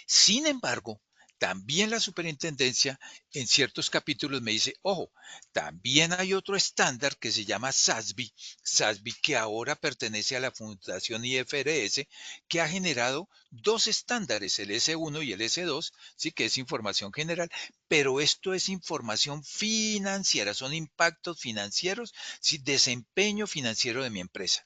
Sin embargo, también la superintendencia en ciertos capítulos me dice, ojo, también hay otro estándar que se llama SASB, SASB que ahora pertenece a la Fundación IFRS, que ha generado dos estándares, el S1 y el S2, sí que es información general, pero esto es información financiera, son impactos financieros, sí, desempeño financiero de mi empresa.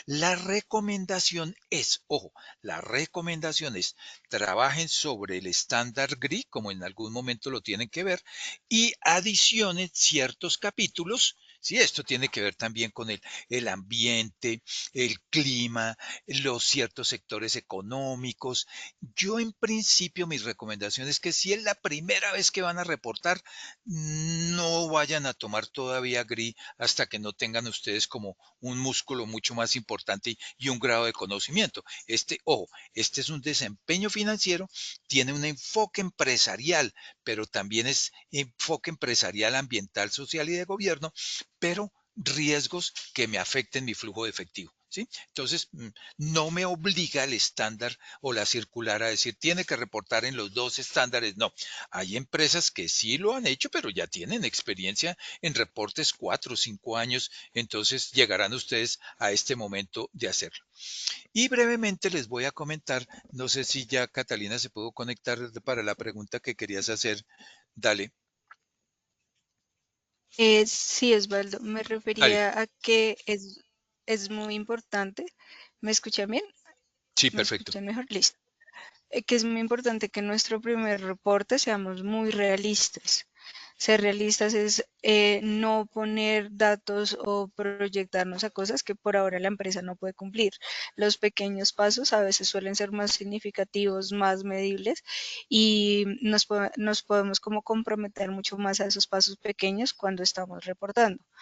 La recomendación es, ojo, la recomendación es, trabajen sobre el estándar GRI, como en algún momento lo tienen que ver, y adicionen ciertos capítulos. Sí, esto tiene que ver también con el ambiente, el clima, los ciertos sectores económicos. Yo en principio mis recomendaciones es que si es la primera vez que van a reportar, no vayan a tomar todavía GRI hasta que no tengan ustedes como un músculo mucho más importante y un grado de conocimiento. Ojo, este es un desempeño financiero, tiene un enfoque empresarial, pero también es enfoque empresarial, ambiental, social y de gobierno, pero riesgos que me afecten mi flujo de efectivo. ¿Sí? Entonces, no me obliga el estándar o la circular a decir, tiene que reportar en los dos estándares. No, hay empresas que sí lo han hecho, pero ya tienen experiencia en reportes 4 o 5 años, entonces llegarán ustedes a este momento de hacerlo. Y brevemente les voy a comentar, no sé si ya Catalina se pudo conectar para la pregunta que querías hacer. Dale, Sí, Osvaldo, me dale. refería a que es muy importante. ¿Me escuchan bien? Sí, ¿Me perfecto. escuchan mejor? Listo. Que es muy importante que en nuestro primer reporte seamos muy realistas. Ser realistas es no poner datos o proyectarnos a cosas que por ahora la empresa no puede cumplir. Los pequeños pasos a veces suelen ser más significativos, más medibles y nos podemos como comprometer mucho más a esos pasos pequeños cuando estamos reportando. Ujú.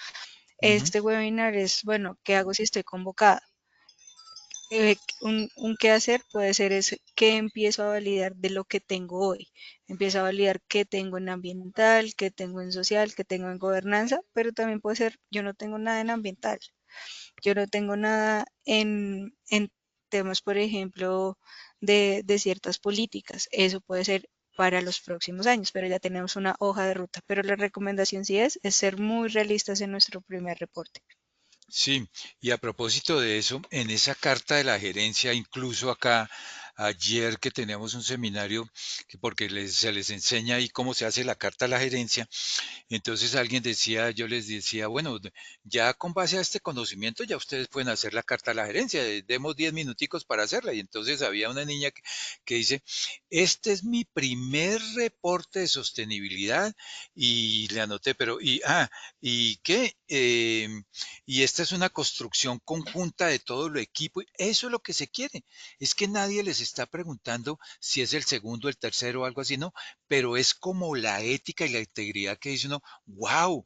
Este webinar es, bueno, ¿qué hago si estoy convocada? Un qué hacer puede ser es qué empiezo a validar de lo que tengo hoy. Empiezo a validar qué tengo en ambiental, qué tengo en social, qué tengo en gobernanza, pero también puede ser yo no tengo nada en ambiental, yo no tengo nada en temas, por ejemplo, de ciertas políticas. Eso puede ser para los próximos años, pero ya tenemos una hoja de ruta. Pero la recomendación sí es ser muy realistas en nuestro primer reporte. Sí, y a propósito de eso, en esa carta de la gerencia, incluso acá, ayer que teníamos un seminario, que porque se les enseña ahí cómo se hace la carta a la gerencia, entonces alguien decía, yo les decía, bueno, ya con base a este conocimiento ya ustedes pueden hacer la carta a la gerencia, demos 10 minuticos para hacerla. Y entonces había una niña que dice, este es mi primer reporte de sostenibilidad y le anoté, pero, ¿y qué? Y esta es una construcción conjunta de todo el equipo. Eso es lo que se quiere. Es que nadie les está preguntando si es el segundo, el tercero o algo así, no, pero es como la ética y la integridad que dice uno, wow,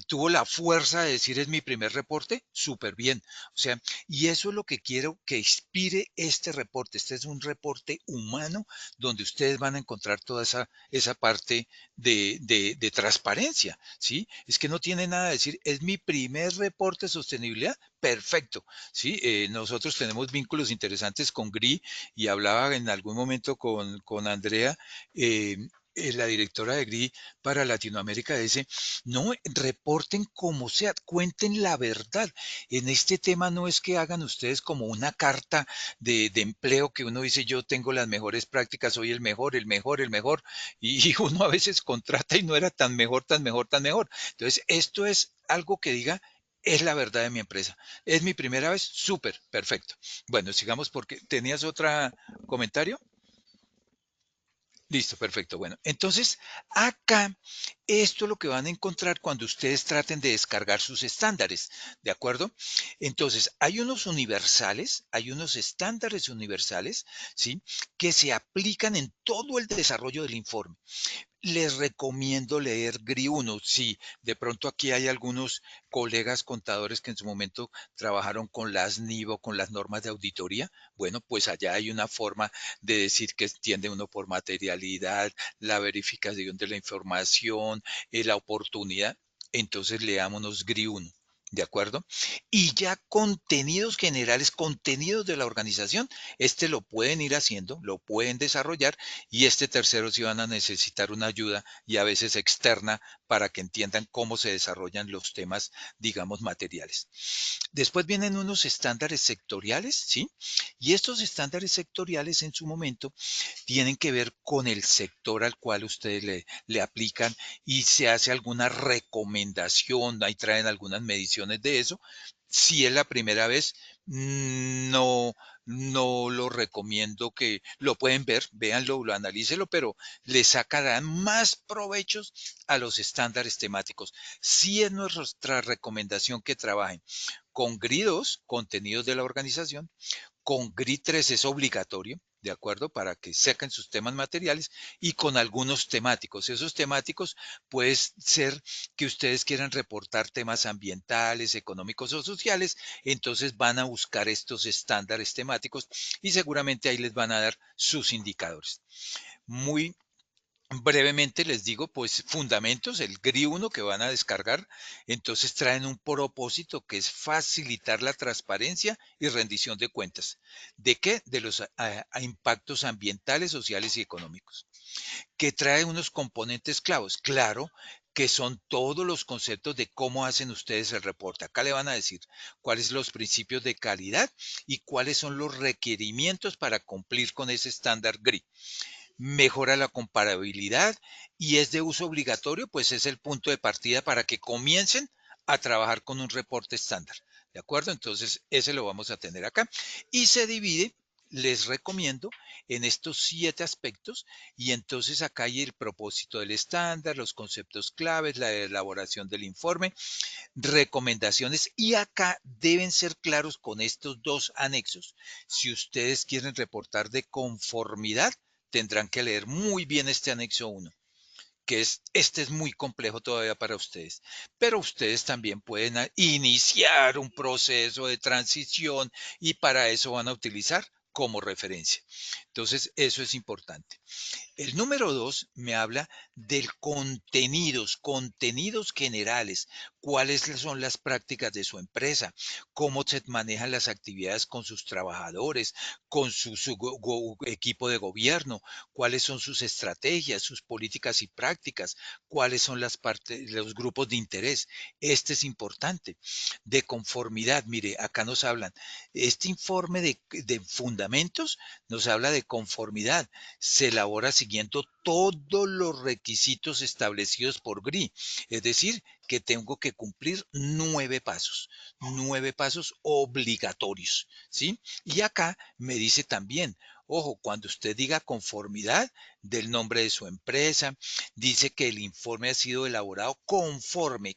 tuvo la fuerza de decir es mi primer reporte, súper bien. O sea, y eso es lo que quiero que inspire este reporte. Este es un reporte humano donde ustedes van a encontrar toda esa parte de transparencia, ¿sí? Es que no tiene nada de decir, es mi primer reporte de sostenibilidad, perfecto, ¿sí? Nosotros tenemos vínculos interesantes con GRI y hablaba en algún momento con Andrea, la directora de GRI para Latinoamérica, dice, no, reporten como sea, cuenten la verdad. En este tema no es que hagan ustedes como una carta de empleo que uno dice, yo tengo las mejores prácticas, soy el mejor, el mejor, el mejor, y uno a veces contrata y no era tan mejor, tan mejor, tan mejor. Entonces, esto es algo que diga, es la verdad de mi empresa. Es mi primera vez, súper, perfecto. Bueno, sigamos porque tenías otro comentario. Listo, perfecto. Bueno, entonces acá esto es lo que van a encontrar cuando ustedes traten de descargar sus estándares, ¿de acuerdo? Entonces, hay unos estándares universales, ¿sí? Que se aplican en todo el desarrollo del informe. Les recomiendo leer GRI 1. Si de pronto aquí hay algunos colegas contadores que en su momento trabajaron con las NIVO, con las normas de auditoría, bueno, pues allá hay una forma de decir que entiende uno por materialidad, la verificación de la información, la oportunidad. Entonces leámonos GRI 1. ¿De acuerdo? Y ya contenidos generales, contenidos de la organización, este lo pueden ir haciendo, lo pueden desarrollar y este tercero sí van a necesitar una ayuda y a veces externa para que entiendan cómo se desarrollan los temas, digamos, materiales. Después vienen unos estándares sectoriales, ¿sí? Y estos estándares sectoriales en su momento tienen que ver con el sector al cual ustedes le aplican y se hace alguna recomendación, ahí traen algunas mediciones de eso. Si es la primera vez, no, no lo recomiendo que lo pueden ver, véanlo, lo analícelo, pero le sacarán más provechos a los estándares temáticos. Si es nuestra recomendación que trabajen con GRI2, contenidos de la organización, con GRI 3 es obligatorio, ¿de acuerdo? Para que saquen sus temas materiales y con algunos temáticos. Esos temáticos puede ser que ustedes quieran reportar temas ambientales, económicos o sociales, entonces van a buscar estos estándares temáticos y seguramente ahí les van a dar sus indicadores. Muy brevemente les digo, pues fundamentos, el GRI 1 que van a descargar, entonces traen un propósito que es facilitar la transparencia y rendición de cuentas. ¿De qué? De los impactos ambientales, sociales y económicos. Que trae unos componentes clavos, claro, que son todos los conceptos de cómo hacen ustedes el reporte. Acá le van a decir cuáles son los principios de calidad y cuáles son los requerimientos para cumplir con ese estándar GRI. Mejora la comparabilidad y es de uso obligatorio, pues es el punto de partida para que comiencen a trabajar con un reporte estándar. ¿De acuerdo? Entonces, ese lo vamos a tener acá. Y se divide les recomiendo en estos 7 aspectos y entonces acá hay el propósito del estándar, los conceptos claves, la elaboración del informe, recomendaciones y acá deben ser claros con estos dos anexos. Si ustedes quieren reportar de conformidad, tendrán que leer muy bien este anexo 1 que este es muy complejo todavía para ustedes, pero ustedes también pueden iniciar un proceso de transición y para eso van a utilizar como referencia. Entonces, eso es importante. El número 2 me habla del contenidos, contenidos generales, cuáles son las prácticas de su empresa, cómo se manejan las actividades con sus trabajadores, con su equipo de gobierno, cuáles son sus estrategias, sus políticas y prácticas, cuáles son las partes, los grupos de interés. Este es importante. De conformidad, mire, acá nos hablan, este informe de fundamentos nos habla de conformidad, se elabora siguiendo todos los requisitos establecidos por GRI. Es decir, que tengo que cumplir 9 pasos obligatorios, ¿sí? Y acá me dice también, ojo, cuando usted diga conformidad del nombre de su empresa, dice que el informe ha sido elaborado conforme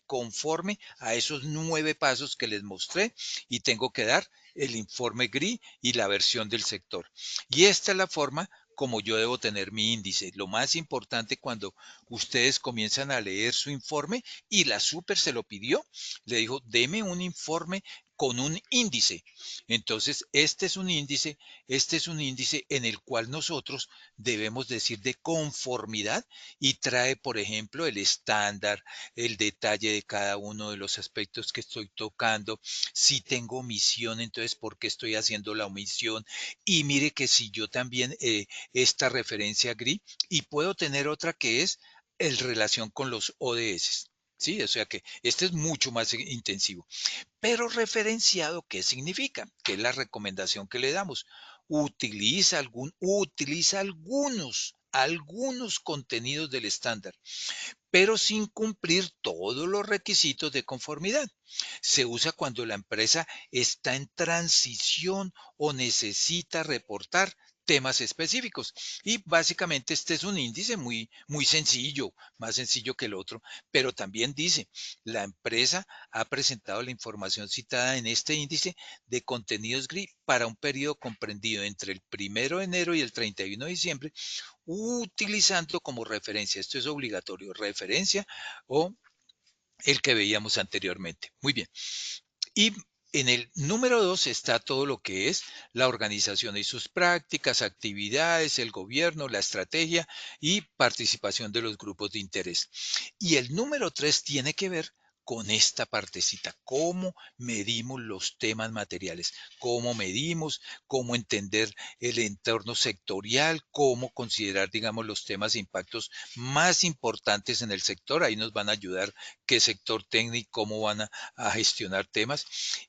a esos 9 pasos que les mostré y tengo que dar el informe GRI y la versión del sector. Y esta es la forma como yo debo tener mi índice. Lo más importante cuando ustedes comienzan a leer su informe y la super se lo pidió, le dijo, deme un informe con un índice. Entonces, este es un índice en el cual nosotros debemos decir de conformidad y trae, por ejemplo, el estándar, el detalle de cada uno de los aspectos que estoy tocando. Si tengo omisión, entonces, ¿por qué estoy haciendo la omisión? Y mire que si yo también esta referencia GRI y puedo tener otra que es el relación con los ODS. Sí, o sea que este es mucho más intensivo. Pero referenciado, ¿qué significa? Que es la recomendación que le damos. Utiliza algunos contenidos del estándar, pero sin cumplir todos los requisitos de conformidad. Se usa cuando la empresa está en transición o necesita reportar temas específicos. Y básicamente este es un índice muy sencillo, más sencillo que el otro, pero también dice, la empresa ha presentado la información citada en este índice de contenidos GRI para un periodo comprendido entre el 1 de enero y el 31 de diciembre utilizando como referencia, esto es obligatorio, referencia o el que veíamos anteriormente. Muy bien. Y en el número 2 está todo lo que es la organización y sus prácticas, actividades, el gobierno, la estrategia y participación de los grupos de interés. Y el número 3 tiene que ver con esta partecita, cómo medimos los temas materiales, cómo medimos, cómo entender el entorno sectorial, cómo considerar, digamos, los temas e impactos más importantes en el sector. Ahí nos van a ayudar qué sector técnico, cómo van a gestionar temas,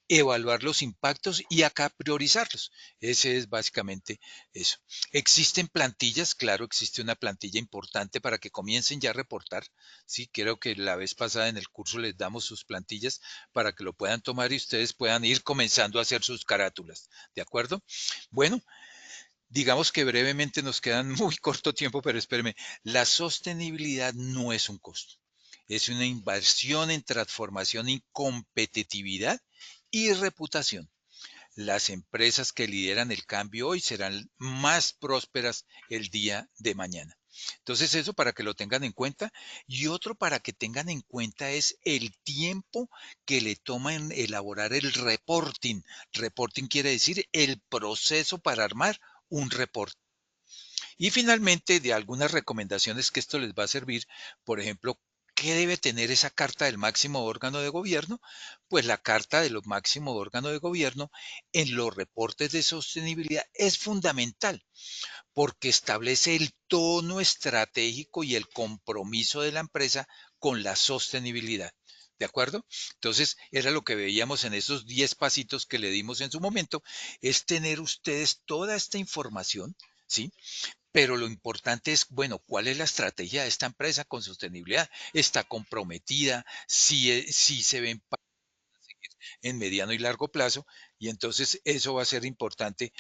evaluar los impactos y acá priorizarlos. Ese es básicamente eso. ¿Existen plantillas? Claro, existe una plantilla importante para que comiencen ya a reportar. Sí, creo que la vez pasada en el curso les damos sus plantillas para que lo puedan tomar y ustedes puedan ir comenzando a hacer sus carátulas. ¿De acuerdo? Bueno, digamos que brevemente nos quedan muy corto tiempo, pero espéreme, la sostenibilidad no es un costo. Es una inversión en transformación y competitividad y reputación. Las empresas que lideran el cambio hoy serán más prósperas el día de mañana. Entonces eso para que lo tengan en cuenta. Y otro para que tengan en cuenta es el tiempo que le toma en elaborar el reporting. Reporting quiere decir el proceso para armar un reporte. Y finalmente, de algunas recomendaciones que esto les va a servir, por ejemplo, ¿qué debe tener esa carta del máximo órgano de gobierno? Pues la carta del máximo órgano de gobierno en los reportes de sostenibilidad es fundamental porque establece el tono estratégico y el compromiso de la empresa con la sostenibilidad. ¿De acuerdo? Entonces, era lo que veíamos en esos 10 pasitos que le dimos en su momento, es tener ustedes toda esta información, ¿sí? Pero lo importante es, bueno, ¿cuál es la estrategia de esta empresa con sostenibilidad? ¿Está comprometida? Si se ven en mediano y largo plazo, y entonces eso va a ser importante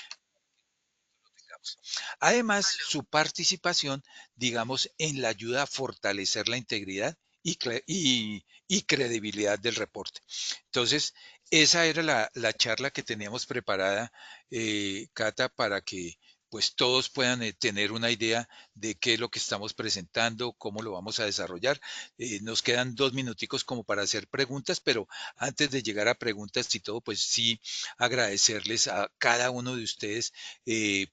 resultados. Además, su participación, digamos, en la ayuda a fortalecer la integridad y credibilidad del reporte. Entonces, esa era la charla que teníamos preparada, Cata, para que pues todos puedan tener una idea de qué es lo que estamos presentando, cómo lo vamos a desarrollar. Nos quedan 2 minuticos como para hacer preguntas, pero antes de llegar a preguntas y todo, pues sí agradecerles a cada uno de ustedes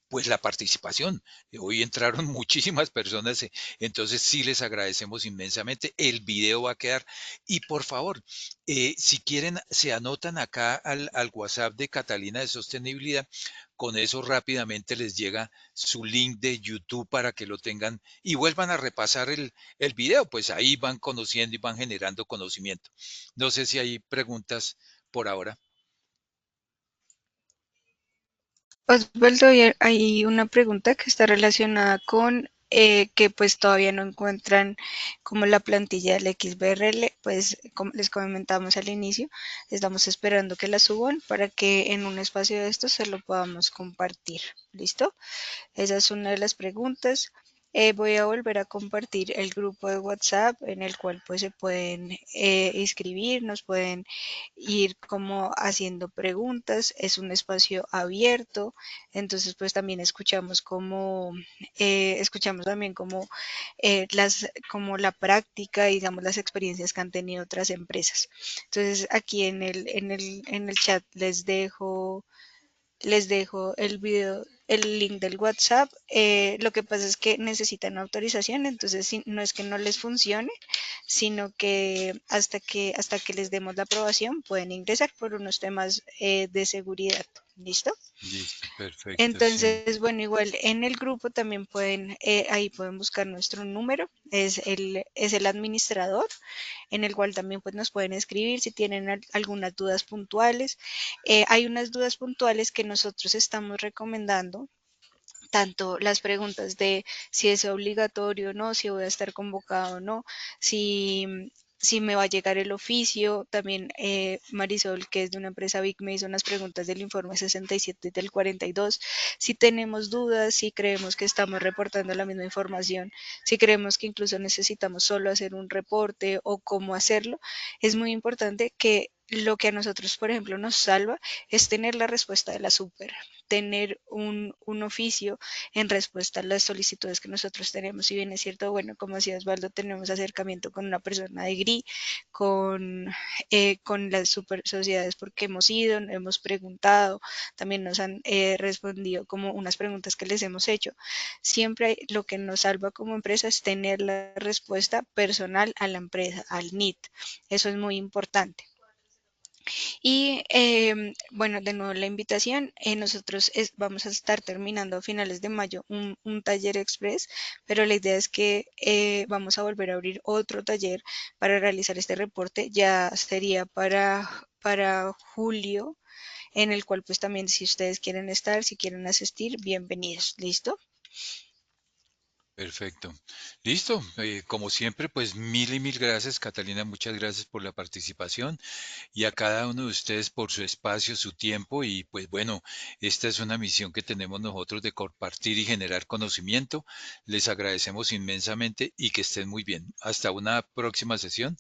pues la participación. Hoy entraron muchísimas personas, entonces sí les agradecemos inmensamente. El video va a quedar y por favor, si quieren, se anotan acá al WhatsApp de Catalina de Sostenibilidad. Con eso rápidamente les llega su link de YouTube para que lo tengan y vuelvan a repasar el video, pues ahí van conociendo y van generando conocimiento. No sé si hay preguntas por ahora. Osvaldo, hay una pregunta que está relacionada con que pues todavía no encuentran como la plantilla del XBRL, pues como les comentamos al inicio, estamos esperando que la suban para que en un espacio de estos se lo podamos compartir. ¿Listo? Esa es una de las preguntas. Voy a volver a compartir el grupo de WhatsApp en el cual pues se pueden inscribir, nos pueden ir como haciendo preguntas. Es un espacio abierto, entonces pues también escuchamos como escuchamos también como como la práctica, digamos las experiencias que han tenido otras empresas. Entonces aquí en el chat les dejo el video, el link del WhatsApp. Lo que pasa es que necesitan autorización, entonces no es que no les funcione, sino que hasta que les demos la aprobación pueden ingresar por unos temas de seguridad. ¿Listo? Listo, perfecto, sí. Entonces, bueno, igual en el grupo también pueden, ahí pueden buscar nuestro número, es el administrador, en el cual también pues, nos pueden escribir si tienen algunas dudas puntuales. Hay unas dudas puntuales que nosotros estamos recomendando tanto las preguntas de si es obligatorio o no, si voy a estar convocado o no, si me va a llegar el oficio. También Marisol, que es de una empresa Big, me hizo unas preguntas del informe 67 y del 42. Si tenemos dudas, si creemos que estamos reportando la misma información, si creemos que incluso necesitamos solo hacer un reporte o cómo hacerlo, es muy importante que lo que a nosotros, por ejemplo, nos salva es tener la respuesta de la super, tener un oficio en respuesta a las solicitudes que nosotros tenemos. Si bien es cierto, bueno, como decía Osvaldo, tenemos acercamiento con una persona de GRI, con las super sociedades porque hemos ido, hemos preguntado, también nos han respondido como unas preguntas que les hemos hecho. Siempre lo que nos salva como empresa es tener la respuesta personal a la empresa, al NIT. Eso es muy importante. Y bueno, de nuevo la invitación. Nosotros vamos a estar terminando a finales de mayo un taller express, pero la idea es que vamos a volver a abrir otro taller para realizar este reporte. Ya sería para julio, en el cual pues también si ustedes quieren estar, si quieren asistir, bienvenidos. ¿Listo? Perfecto. Listo. Como siempre, pues mil y mil gracias, Catalina. Muchas gracias por la participación y a cada uno de ustedes por su espacio, su tiempo y pues bueno, esta es una misión que tenemos nosotros de compartir y generar conocimiento. Les agradecemos inmensamente y que estén muy bien. Hasta una próxima sesión.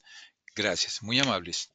Gracias. Muy amables.